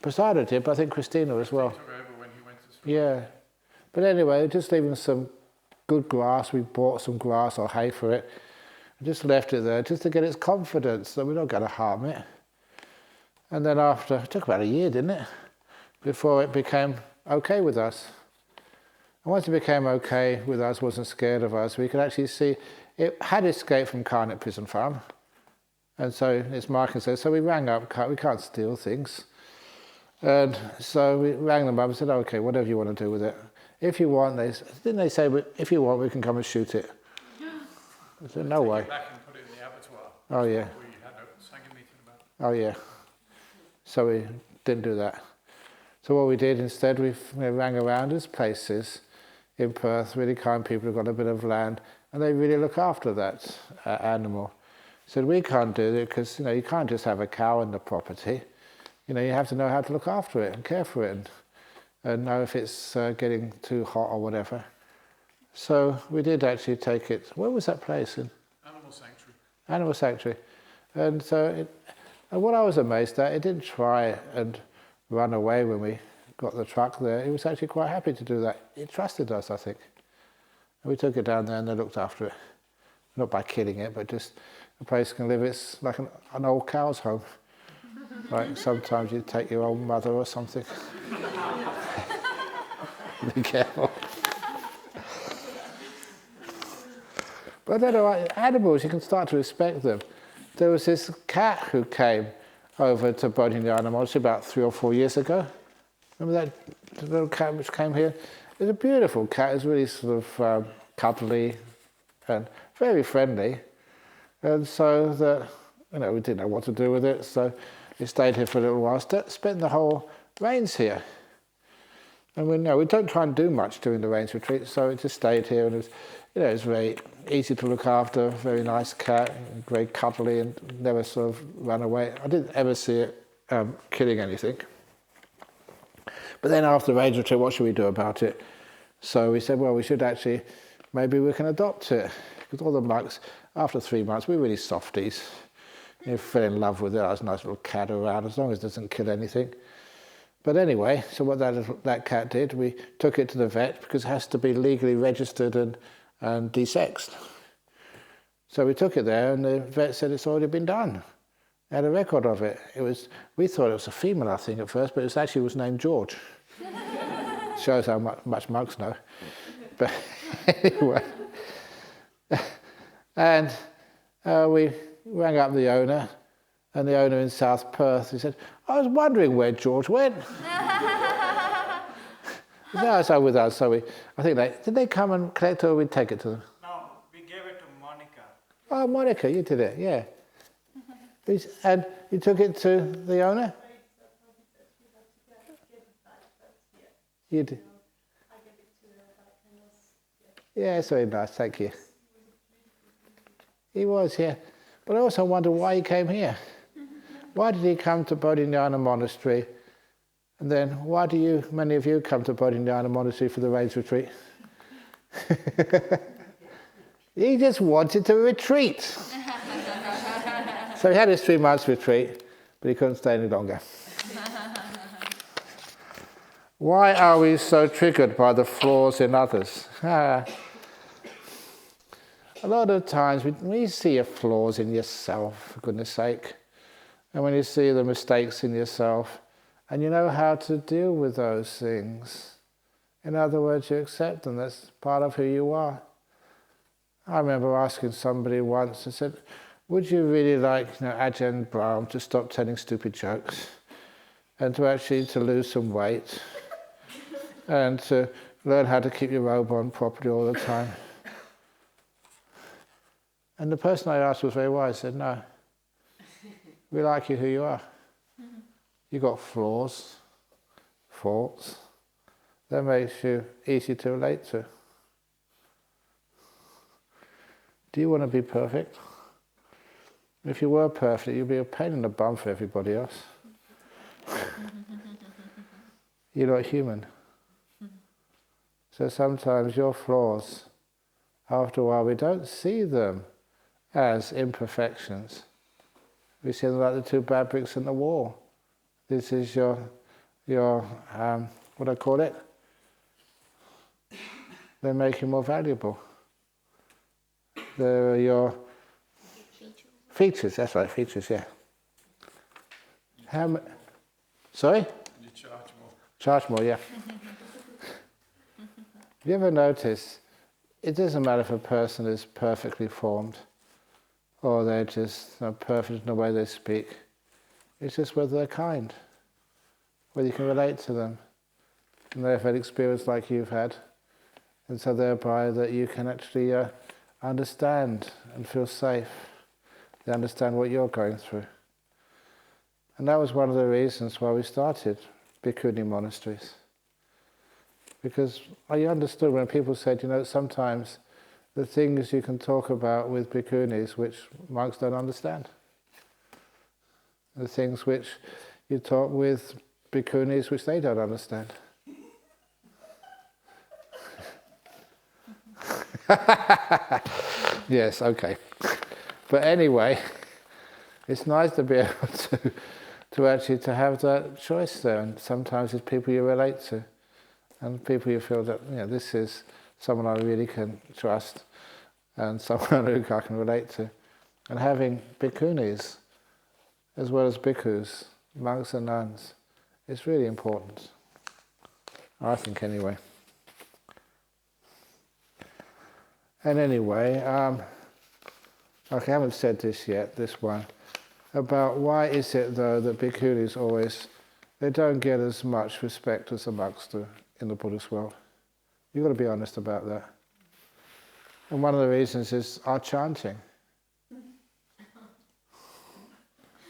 Posada did, but I think Christina as well. Yeah. But anyway, just leaving some good grass. We bought some grass or hay for it. And just left it there just to get its confidence that we're not going to harm it. And then it took about a year, didn't it? Before it became okay with us. And once it became okay with us, wasn't scared of us, we could actually see it had escaped from Carnet Prison Farm. And so its marker says, so we rang up, we can't steal things. And so we rang them up and said, okay, whatever you want to do with it. If you want, didn't they say, if you want, we can come and shoot it? I said, no way. Back and put it in the abattoir. Oh yeah. We had a Sangha meeting about it. Oh yeah. So we didn't do that. So what we did instead, we rang around these places in Perth, really kind people who've got a bit of land, and they really look after that animal. Said we can't do it because you can't just have a cow on the property. you have to know how to look after it and care for it and know if it's getting too hot or whatever. So we did actually take it. Where was that place? Animal sanctuary. Animal sanctuary. And so and what I was amazed at, it didn't try and run away when we got the truck there. It was actually quite happy to do that. It trusted us, I think. And we took it down there and they looked after it. Not by killing it, but just a place can live. It's like an old cow's home. Like sometimes you take your old mother or something. Be careful. But I don't know, animals, you can start to respect them. There was this cat who came over to Bodhinyana Monastery about 3 or 4 years ago. Remember that little cat which came here? It was a beautiful cat. It was really sort of cuddly and very friendly. And so that, we didn't know what to do with it. So it stayed here for a little while. Spent the whole rains here. And we don't try and do much during the rains retreat. So it just stayed here, and it was very easy to look after. Very nice cat, very cuddly, and never sort of ran away. I didn't ever see it killing anything. But then after the rains retreat, what should we do about it? So we said, well, we should actually, maybe we can adopt it. Because all the monks, after 3 months, we were really softies. Fell in love with it. I was a nice little cat around, as long as it doesn't kill anything. But anyway, so what that cat did, we took it to the vet because it has to be legally registered and desexed. So we took it there, and the vet said it's already been done. They had a record of it. We thought it was a female, I think, at first, but it was named George. Shows how much monks know. But anyway, and we rang up the owner, and the owner in South Perth, he said, I was wondering where George went. No, so with us, I think did they come and collect it, or we take it to them? No, we gave it to Monica. Oh, Monica, you did it, yeah. And you took it to the owner? You did. Yeah, it's very nice, thank you. He was, yeah. But I also wonder why he came here. Why did he come to Bodhinyana Monastery? And then why do many of you come to Bodhinyana Monastery for the rains retreat? He just wanted to retreat. So he had his 3 months retreat, but he couldn't stay any longer. Why are we so triggered by the flaws in others? A lot of times when you see your flaws in yourself, for goodness sake, and when you see the mistakes in yourself, and you know how to deal with those things, in other words, you accept them, that's part of who you are. I remember asking somebody once, I said, would you really like Ajahn Brahm to stop telling stupid jokes and to actually to lose some weight and to learn how to keep your robe on properly all the time? And the person I asked was very wise, said, no, we like you who you are. You've got flaws, faults. That makes you easy to relate to. Do you want to be perfect? If you were perfect, you'd be a pain in the bum for everybody else. You're not human. So sometimes your flaws, after a while, we don't see them as imperfections. We see them like the 2 bad bricks in the wall. This is your what do I call it? They make you more valuable. They're your features, that's right, features, yeah. Sorry? You charge more. Charge more, yeah. Have you ever noticed, it doesn't matter if a person is perfectly formed or they're just perfect in the way they speak. It's just whether they're kind, whether you can relate to them, and they've had experience like you've had, and so thereby that you can actually understand and feel safe. They understand what you're going through. And that was one of the reasons why we started Bhikkhuni monasteries. Because I understood when people said, sometimes the things you can talk about with bhikkhunis which monks don't understand. The things which you talk with bhikkhunis which they don't understand. Yes, okay. But anyway, it's nice to be able to actually to have that choice there. And sometimes it's people you relate to, and people you feel that, you know, this is someone I really can trust, and someone who I can relate to. And having bhikkhunis as well as bhikkhus, monks and nuns, is really important, I think anyway. And anyway, okay, I haven't said this yet, this one, about why is it though that bhikkhunis always, they don't get as much respect as the monks do in the Buddhist world. You've got to be honest about that. And one of the reasons is our chanting.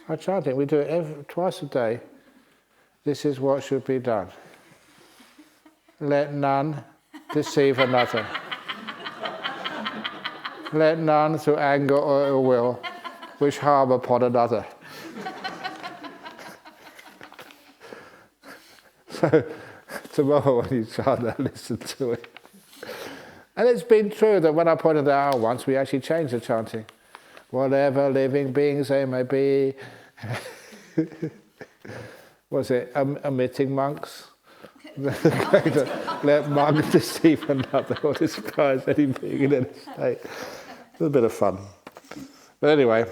Our chanting, we do it twice a day. This is what should be done. Let none deceive another. Let none through anger or ill will wish harm upon another. So tomorrow when you chant that, listen to it. And it's been true that when I pointed that out once, we actually changed the chanting. Whatever living beings they may be. Was it omitting monks? Let monks deceive another or despise any being in any state. It's a bit of fun. But anyway,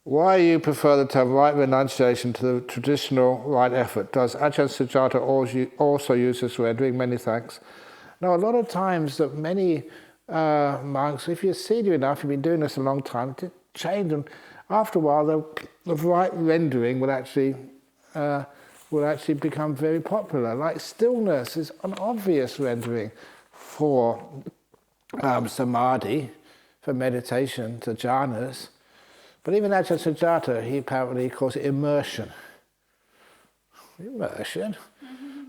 why you prefer the term right renunciation to the traditional right effort? Does Ajahn Sujata also use this rendering? Many thanks. Now, a lot of times that many monks, if you're senior enough, you've been doing this a long time, to change them. After a while, the right rendering will actually become very popular. Like stillness is an obvious rendering for samadhi, for meditation, to jhanas. But even Ajahn Sujata, he apparently calls it immersion. Immersion?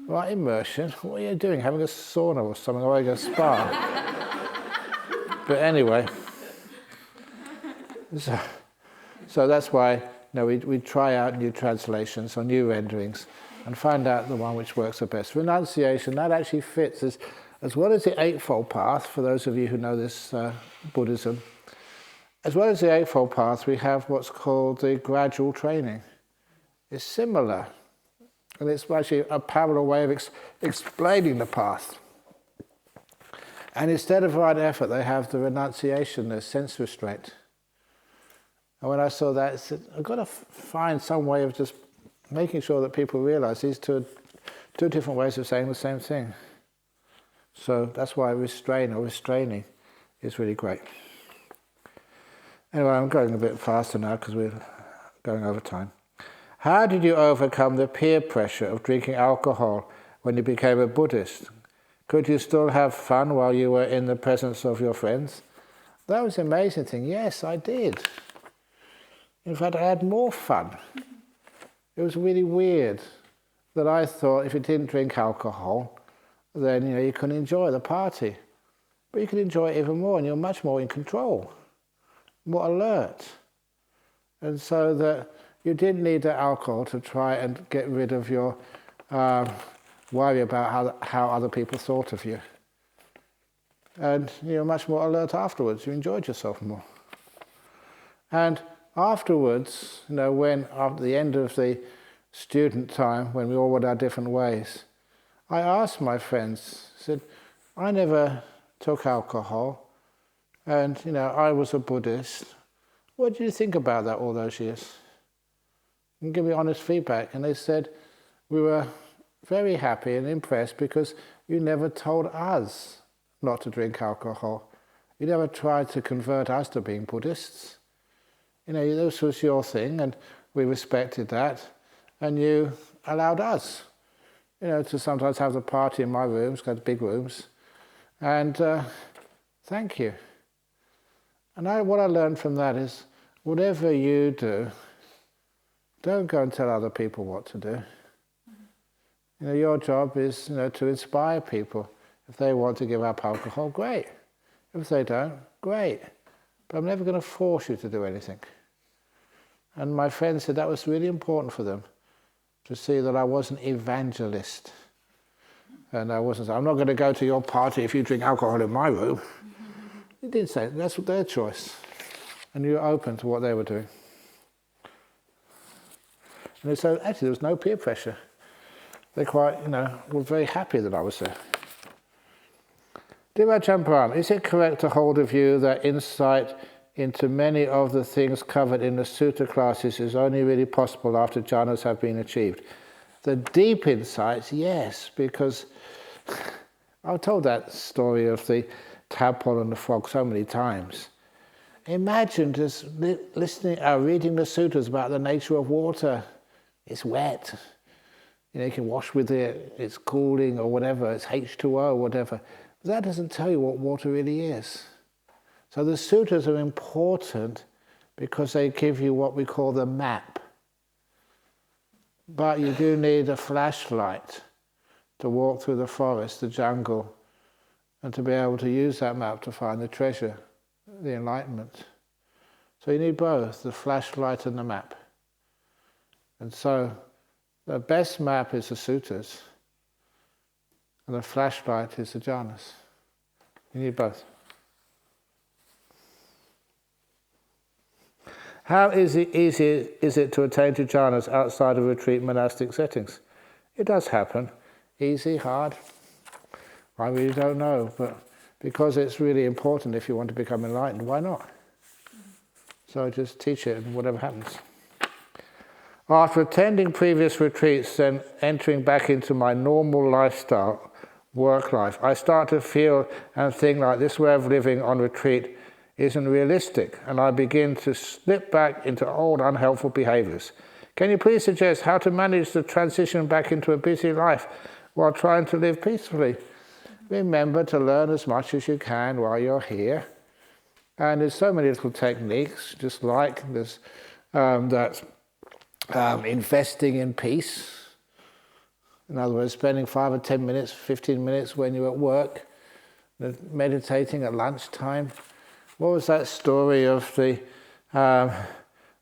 Right, immersion? What are you doing? Having a sauna or something, or a spa? But anyway, so that's why we try out new translations or new renderings and find out the one which works the best. Renunciation, that actually fits as well as the Eightfold Path, for those of you who know this Buddhism. As well as the Eightfold Path, we have what's called the gradual training. It's similar, and it's actually a parallel way of explaining the path. And instead of right effort, they have the renunciation, the sense restraint. And when I saw that, I said, I've got to find some way of just making sure that people realize these two different ways of saying the same thing. So that's why restraining is really great. Anyway, I'm going a bit faster now because we're going over time. How did you overcome the peer pressure of drinking alcohol when you became a Buddhist? Could you still have fun while you were in the presence of your friends? That was the amazing thing. Yes, I did. In fact, I had more fun. It was really weird that I thought if you didn't drink alcohol, then you couldn't enjoy the party. But you could enjoy it even more, and you're much more in control, more alert. And so that you didn't need the alcohol to try and get rid of your worry about how other people thought of you. And you're much more alert afterwards. You enjoyed yourself more. And afterwards, when after the end of the student time, when we all went our different ways, I asked my friends, I said, I never took alcohol, and I was a Buddhist. What did you think about that all those years? And give me honest feedback. And they said, we were very happy and impressed because you never told us not to drink alcohol. You never tried to convert us to being Buddhists. This was your thing, and we respected that, and you allowed us, to sometimes have the party in my rooms, go to big rooms, and thank you. And what I learned from that is, whatever you do, don't go and tell other people what to do. Your job is, to inspire people. If they want to give up alcohol, great. If they don't, great. But I'm never going to force you to do anything. And my friend said that was really important for them. to see that I was an evangelist. And I wasn't saying, I'm not going to go to your party if you drink alcohol in my room. He didn't say that. That's their choice. And you were open to what they were doing. And so actually there was no peer pressure. They quite, were very happy that I was there. Dear Ajahn Brahm, is it correct to hold a view that insight into many of the things covered in the sutta classes is only really possible after jhanas have been achieved? The deep insights, yes, because I've told that story of the tadpole and the frog so many times. Imagine just reading the sutras about the nature of water. It's wet. You can wash with it, it's cooling or whatever, it's H2O or whatever. But that doesn't tell you what water really is. So the sutras are important because they give you what we call the map. But you do need a flashlight to walk through the forest, the jungle, and to be able to use that map to find the treasure, the enlightenment. So you need both, the flashlight and the map. And so the best map is the sutras, and the flashlight is the jhanas. You need both. How easy is it to attain to jhanas outside of retreat monastic settings? It does happen. Easy, hard, I really don't know, but because it's really important if you want to become enlightened, why not? So just teach it and whatever happens. After attending previous retreats and entering back into my normal lifestyle, work life, I start to feel and think like this way of living on retreat isn't realistic, and I begin to slip back into old unhelpful behaviors. Can you please suggest how to manage the transition back into a busy life while trying to live peacefully? Remember to learn as much as you can while you're here. And there's so many little techniques, just like this, investing in peace. In other words, spending 5 or 10 minutes, 15 minutes when you're at work, meditating at lunchtime. What was that story of the,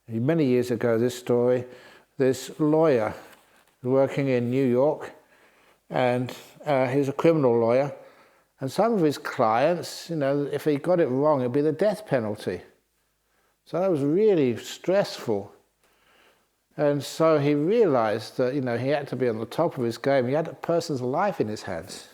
many years ago, this lawyer working in New York, and he's a criminal lawyer, and some of his clients, if he got it wrong, it'd be the death penalty. So that was really stressful. And so he realized that, he had to be on the top of his game. He had a person's life in his hands.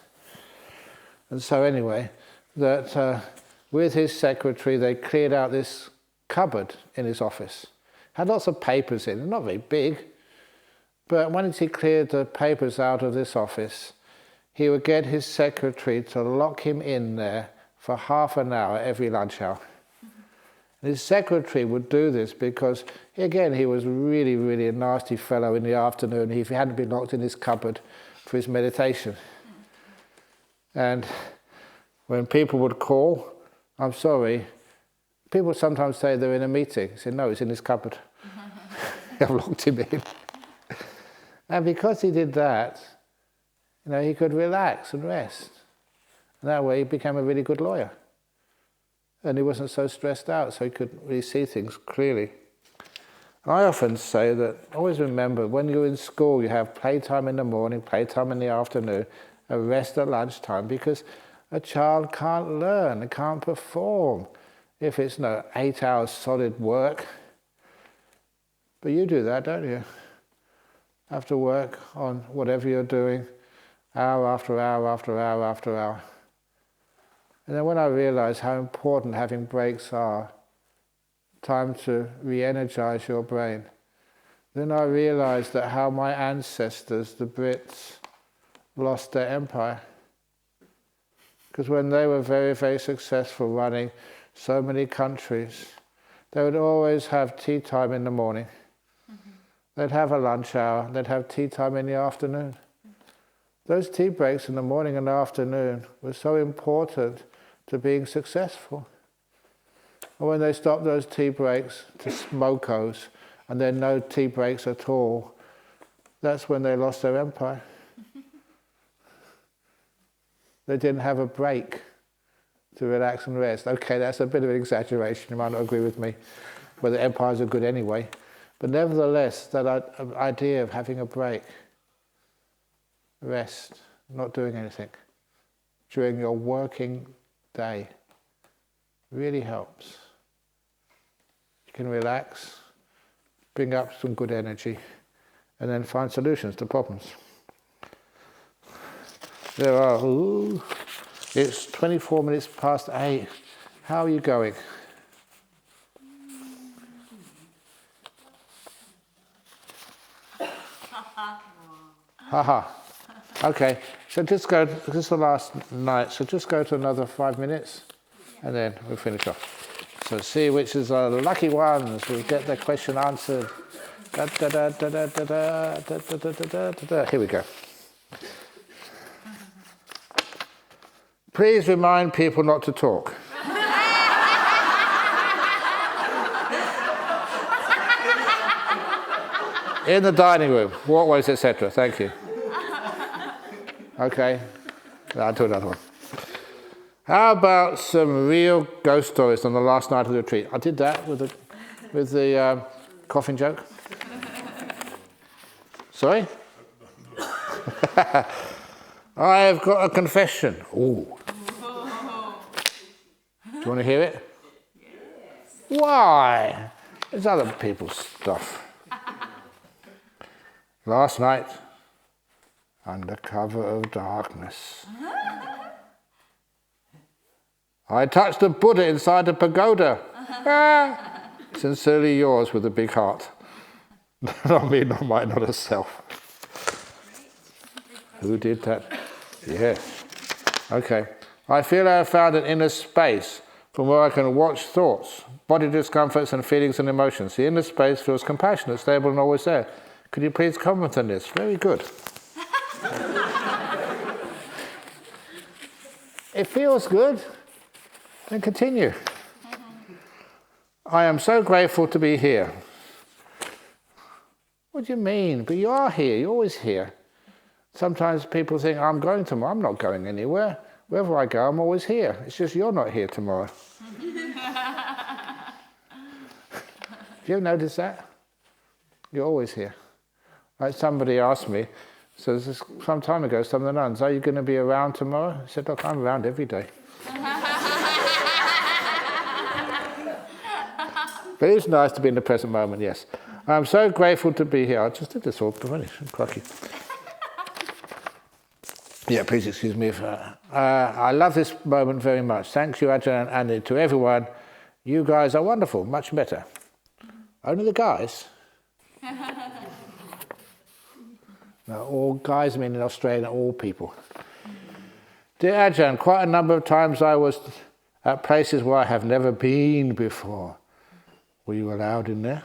And so anyway, that with his secretary, they cleared out this cupboard in his office. Had lots of papers in it, not very big. But once he cleared the papers out of this office, he would get his secretary to lock him in there for half an hour every lunch hour. And his secretary would do this because, again, he was really, really a nasty fellow in the afternoon if he hadn't been locked in his cupboard for his meditation. And when people would call, I'm sorry, people sometimes say they're in a meeting. He said, no, it's in his cupboard. I've locked him in. And because he did that, he could relax and rest. And that way he became a really good lawyer. And he wasn't so stressed out, so he could really see things clearly. And I often say that, always remember, when you're in school, you have playtime in the morning, playtime in the afternoon, a rest at lunchtime, because a child can't learn, it can't perform if it's 8 hours solid work. But you do that, don't you? After work on whatever you're doing, hour after hour after hour after hour. And then when I realized how important having breaks are, time to re-energize your brain, then I realized that how my ancestors, the Brits, lost their empire. Because when they were very, very successful running so many countries, they would always have tea time in the morning. They'd have a lunch hour, they'd have tea time in the afternoon. Those tea breaks in the morning and the afternoon were so important to being successful. And when they stopped those tea breaks to smokos, and then no tea breaks at all, that's when they lost their empire. They didn't have a break to relax and rest. Okay, that's a bit of an exaggeration, you might not agree with me, whether empires are good anyway. But nevertheless, that idea of having a break, rest, not doing anything during your working day really helps. You can relax, bring up some good energy, and then find solutions to problems. It's 24 minutes past 8. How are you going? Haha. Okay, so just go, this is the last night, so just go to another 5 minutes and then we'll finish off. So see which is the lucky ones who get their question answered. Here we go. Please remind people not to talk. In the dining room, walkways, etc. Thank you. Okay, I'll do another one. How about some real ghost stories on the last night of the retreat? I did that with the coffin joke. Sorry? I have got a confession. Ooh. Do you want to hear it? Yes. Why? It's other people's stuff. Last night, under cover of darkness, I touched a Buddha inside the pagoda. Sincerely yours with a big heart. Not me, not mine, not herself. Who did that? Yes. Okay. I feel I have found an inner space from where I can watch thoughts, body discomforts and feelings and emotions. The inner space feels compassionate, stable and always there. Could you please comment on this? Very good. It feels good. Then continue. I am so grateful to be here. What do you mean? But you are here. You're always here. Sometimes people think, I'm going tomorrow. I'm not going anywhere. Wherever I go, I'm always here. It's just you're not here tomorrow. Do you ever notice that? You're always here. Like somebody asked me, so this is some time ago, some of the nuns, are you going to be around tomorrow? I said, look, I'm around every day. But it's nice to be in the present moment, yes. I'm so grateful to be here. I just did this all already. Crikey. Yeah, please excuse me. I love this moment very much. Thank you, Ajahn, and to everyone. You guys are wonderful, much better. Only the guys? No, all guys mean in Australia, all people. Dear Ajahn, quite a number of times I was at places where I have never been before. Were you allowed in there?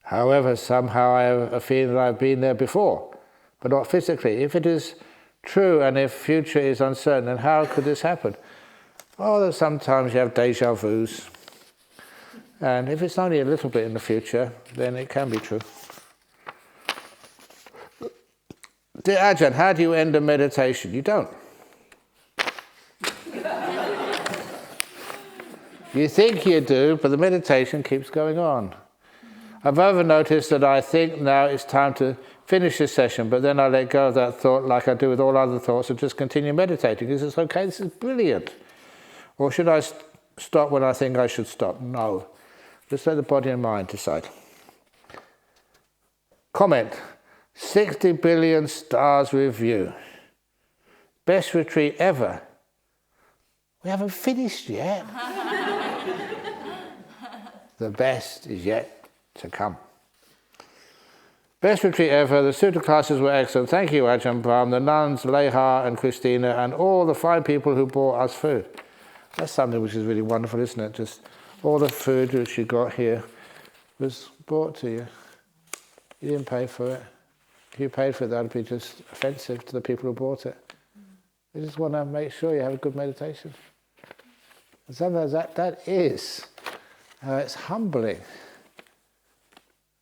However, somehow I have a feeling that I've been there before, but not physically. If it is true and if future is uncertain, then how could this happen? Oh, that sometimes you have deja vus. And if it's only a little bit in the future, then it can be true. Dear Ajahn, how do you end a meditation? You don't. You think you do, but the meditation keeps going on. I've ever noticed that I think now it's time to finish this session, but then I let go of that thought like I do with all other thoughts and just continue meditating. Is this okay? This is brilliant. Or should I stop when I think I should stop? No. Just let the body and mind decide. Comment. 60 billion stars review. Best retreat ever. We haven't finished yet. The best is yet to come. Best retreat ever. The Sutta classes were excellent. Thank you, Ajahn Brahm, the nuns, Leha and Christina, and all the fine people who brought us food. That's something which is really wonderful, isn't it? Just all the food which you got here was brought to you. You didn't pay for it. If you paid for it, that would be just offensive to the people who bought it. You just want to make sure you have a good meditation. And sometimes that is, it's humbling.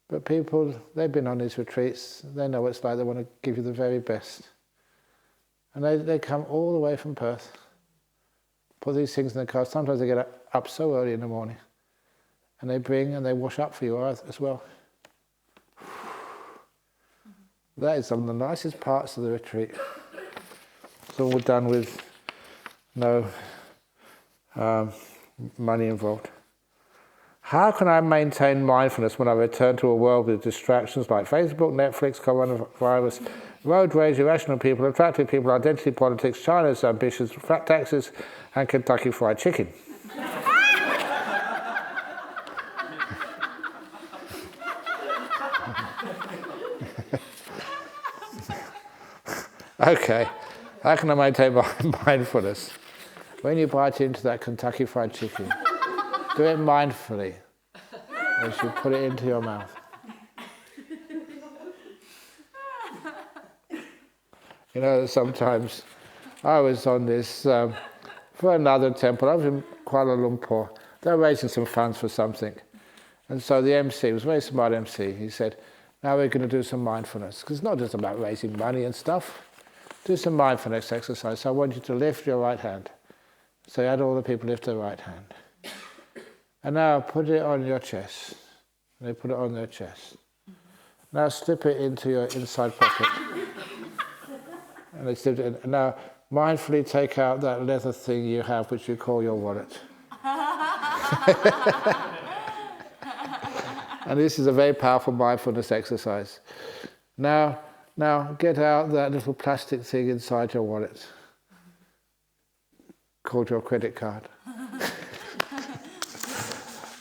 But people, they've been on these retreats, they know what it's like, they want to give you the very best. And they come all the way from Perth, put these things in the car. Sometimes they get up so early in the morning. and they bring and they wash up for you as well. That is some of the nicest parts of the retreat. It's all done with no money involved. How can I maintain mindfulness when I return to a world with distractions like Facebook, Netflix, coronavirus, road rage, irrational people, attractive people, identity politics, China's ambitions, flat taxes, and Kentucky Fried Chicken? Okay, how can I maintain mindfulness? When you bite into that Kentucky Fried Chicken, do it mindfully as you put it into your mouth. You know, sometimes I was on this, for another temple, I was in Kuala Lumpur, they were raising some funds for something. And so the MC, was a very smart MC, he said, now we're going to do some mindfulness, because it's not just about raising money and stuff. Do some mindfulness exercise. So I want you to lift your right hand. So you had all the people lift their right hand. And now put it on your chest. And they put it on their chest. Now slip it into your inside pocket. And they slipped it in. And now mindfully take out that leather thing you have, which you call your wallet. And this is a very powerful mindfulness exercise. Now get out that little plastic thing inside your wallet, called your credit card.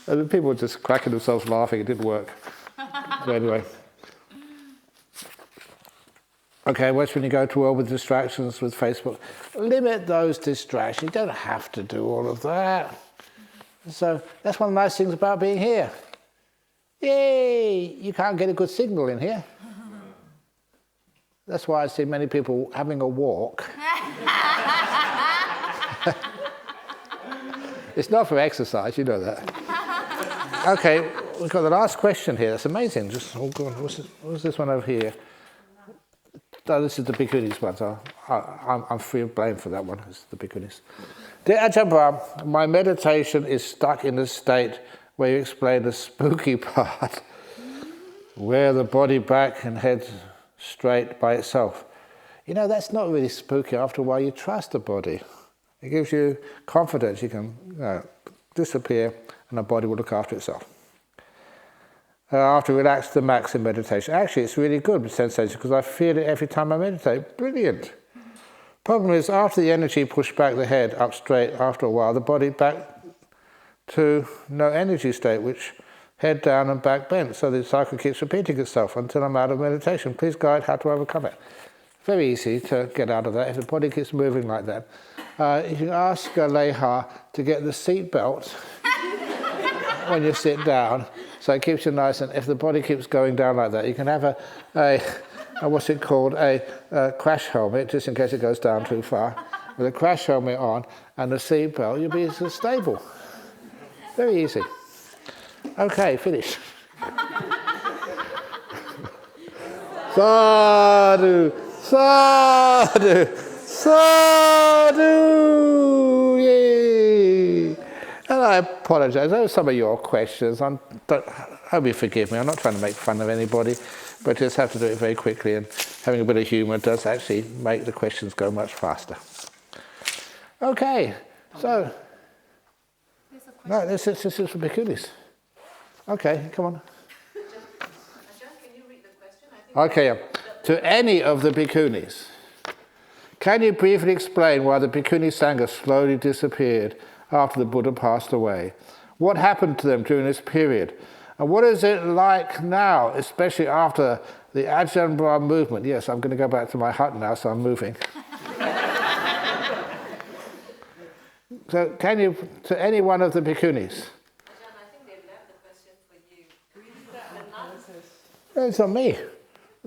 And the people were just cracking themselves laughing, it didn't work. So anyway. Okay, when you go to a world with distractions with Facebook, limit those distractions. You don't have to do all of that. So that's one of the nice things about being here. Yay! You can't get a good signal in here. That's why I see many people having a walk. It's not for exercise, you know that. Okay, we've got the last question here. That's amazing. Just, oh God, what's this one over here? Oh, this is the Bhikkhunis one, so I'm free of blame for that one. It's the Bhikkhunis. Dear Ajahn Brahm, my meditation is stuck in a state where you explain the spooky part, where the body back and head straight by itself. You know, that's not really spooky. After a while, you trust the body. It gives you confidence. You can disappear and the body will look after itself. After relax the max in meditation. Actually, it's really good with sensation because I feel it every time I meditate. Brilliant. Problem is, after the energy pushed back the head up straight, after a while, the body back to no energy state, which head down and back bent. So the cycle keeps repeating itself until I'm out of meditation. Please guide how to overcome it. Very easy to get out of that if the body keeps moving like that. You can ask Leha to get the seat belt when you sit down, so it keeps you nice. And if the body keeps going down like that, you can have a what's it called, a crash helmet, just in case it goes down too far. With a crash helmet on and the seat belt, you'll be stable. Very easy. Okay, finish. Sadhu, sadhu, sadhu, yay. And I apologize. Those are some of your questions. I hope you forgive me. I'm not trying to make fun of anybody, but just have to do it very quickly. And having a bit of humour does actually make the questions go much faster. Okay, so. No, this is for Bhikkhunis. Okay, come on. Can you read the question? Okay, to any of the Bhikkhunis, can you briefly explain why the Bhikkhuni Sangha slowly disappeared after the Buddha passed away? What happened to them during this period? And what is it like now, especially after the Ajahn Brahm movement? Yes, I'm going to go back to my hut now, so I'm moving. So can you, to any one of the Bhikkhunis? Ajahn, I think they left the question for you. No, it's not me.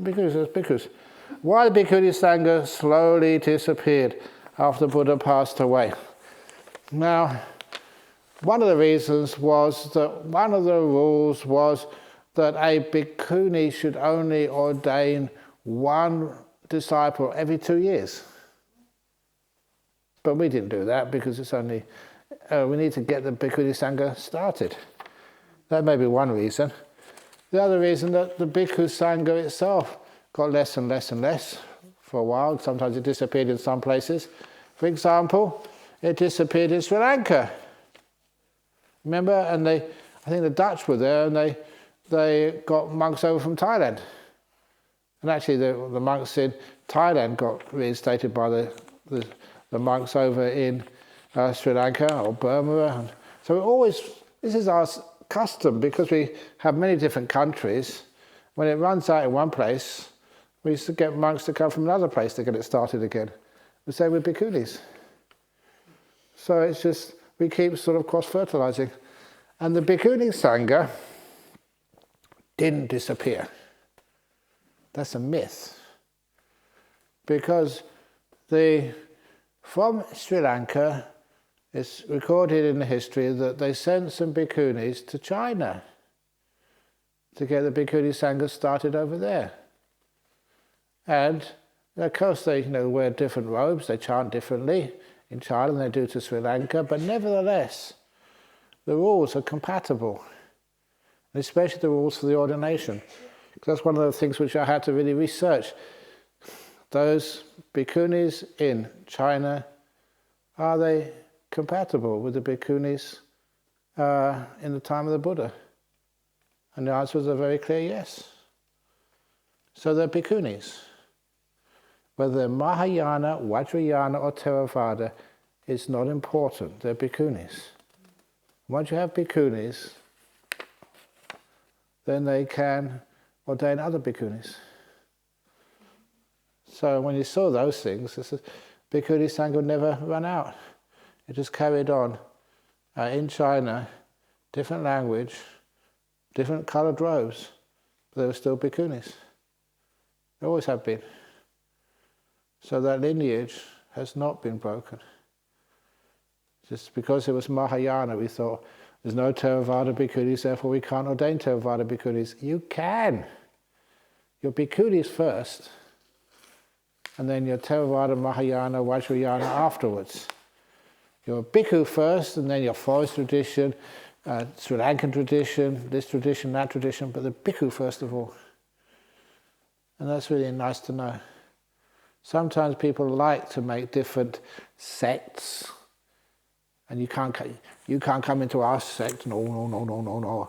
Bhikkhus. Why the Bhikkhuni Sangha slowly disappeared after the Buddha passed away? Now, one of the reasons was that one of the rules was that a Bhikkhuni should only ordain one disciple every 2 years. But we didn't do that because it's only, we need to get the Bhikkhuni Sangha started. That may be one reason. The other reason that the Bhikkhu Sangha itself got less and less and less for a while. Sometimes it disappeared in some places. For example, it disappeared in Sri Lanka. Remember? And I think the Dutch were there, and they got monks over from Thailand. And actually the monks in Thailand got reinstated by the monks over in Sri Lanka or Burma. And so this is our custom, because we have many different countries. When it runs out in one place, we used to get monks to come from another place to get it started again. The same with bhikkhunis. So it's just, we keep sort of cross-fertilizing. And the Bhikkhuni Sangha didn't disappear. That's a myth. Because from Sri Lanka, it's recorded in the history that they sent some bhikkhunis to China to get the Bhikkhuni Sangha started over there. And of course they wear different robes, they chant differently in China than they do to Sri Lanka, but nevertheless, the rules are compatible, and especially the rules for the ordination. Because that's one of the things which I had to really research. Those bhikkhunis in China, are they compatible with the bhikkhunis in the time of the Buddha? And the answer was a very clear yes. So they're bhikkhunis. Whether they're Mahayana, Vajrayana or Theravada is not important. They're bhikkhunis. Once you have bhikkhunis, then they can ordain other bhikkhunis. So when you saw those things, Bhikkhuni Sangha would never run out. It just carried on in China, different language, different coloured robes, but they were still bhikkhunis. They always have been. So that lineage has not been broken. Just because it was Mahayana, we thought there's no Theravada bhikkhunis, therefore we can't ordain Theravada bhikkhunis. You can. Your bhikkhunis first, and then your Theravada, Mahayana, Vajrayana afterwards. Your bhikkhu first, and then your forest tradition, Sri Lankan tradition, this tradition, that tradition, but the bhikkhu first of all. And that's really nice to know. Sometimes people like to make different sects, and you can't come into our sect. No.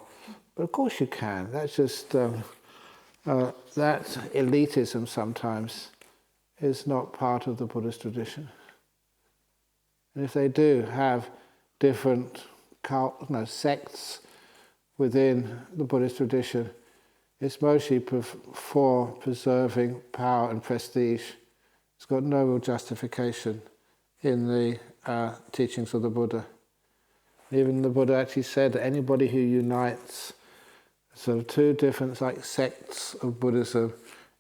But of course you can. That's just that elitism sometimes is not part of the Buddhist tradition. And if they do have different sects within the Buddhist tradition, it's mostly for preserving power and prestige. It's got no real justification in the teachings of the Buddha. Even the Buddha actually said that anybody who unites sort of two different sects of Buddhism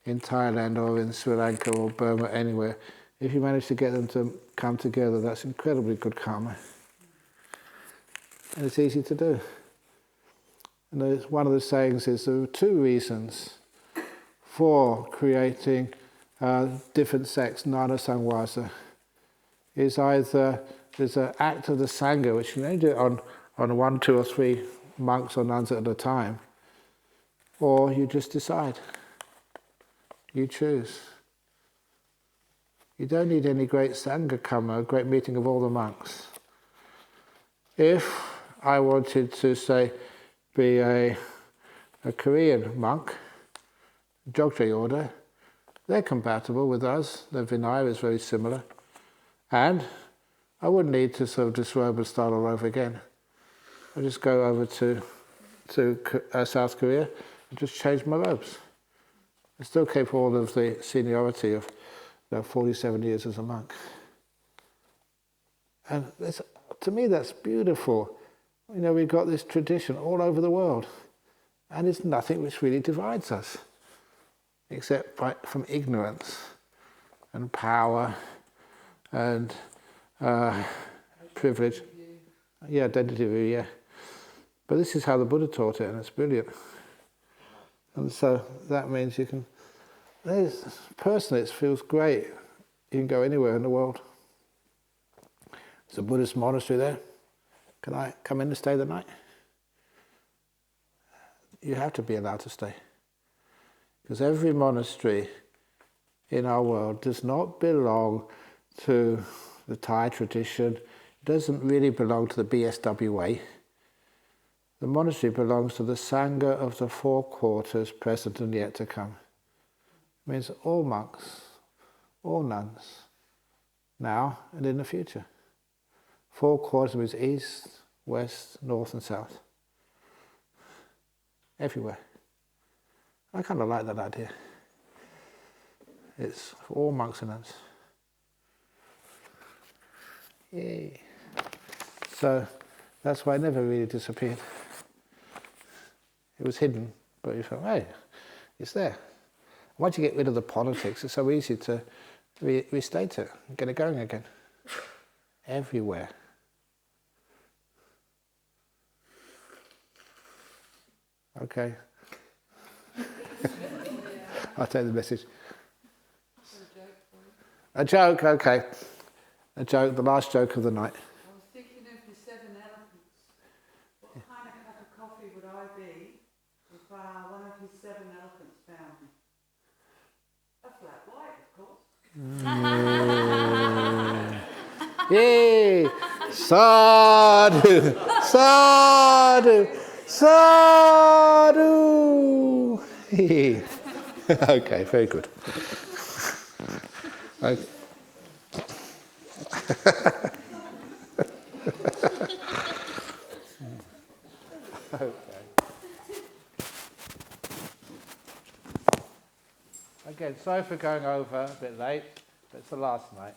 in Thailand or in Sri Lanka or Burma, anywhere, if you manage to get them to come together, that's incredibly good karma. And it's easy to do. And one of the sayings is there are two reasons for creating different sects, Nana Sangwasa. Is either there's an act of the Sangha, which you only do it on 1, 2 or 3 monks or nuns at a time, or you just decide. You choose. You don't need any great Sangha karma, a great meeting of all the monks. If I wanted to, say, be a Korean monk, Jogje order, they're compatible with us. Their Vinaya is very similar. And I wouldn't need to sort of disrobe and start all over again. I just go over to South Korea and just change my robes. I still keep all of the seniority of 47 years as a monk. And to me that's beautiful. We've got this tradition all over the world. And it's nothing which really divides us, except from ignorance and power and privilege. Yeah, identity view, yeah. But this is how the Buddha taught it, and it's brilliant. And so that means you can... Personally, it feels great. You can go anywhere in the world. There's a Buddhist monastery there. Can I come in to stay the night? you have to be allowed to stay. Because every monastery in our world does not belong to the Thai tradition. It doesn't really belong to the BSWA. The monastery belongs to the Sangha of the Four Quarters, present and yet to come. It means all monks, all nuns, now and in the future. Four Quarters means east, west, north and south. Everywhere. I kind of like that idea. It's for all monks and nuns. Yay. So that's why it never really disappeared. It was hidden, but you thought, hey, it's there. Once you get rid of the politics, it's so easy to restate it and get it going again. Everywhere. Okay. I'll take the message. A joke, okay. A joke, the last joke of the night. I was thinking of the 7 elephants. What kind of cup of coffee would I be if one of his 7 elephants found me? A flat white, of course. Yay! Sadhu! Sadhu! Sadhu! Okay, very good. Okay. Again, sorry for going over a bit late, but it's the last night.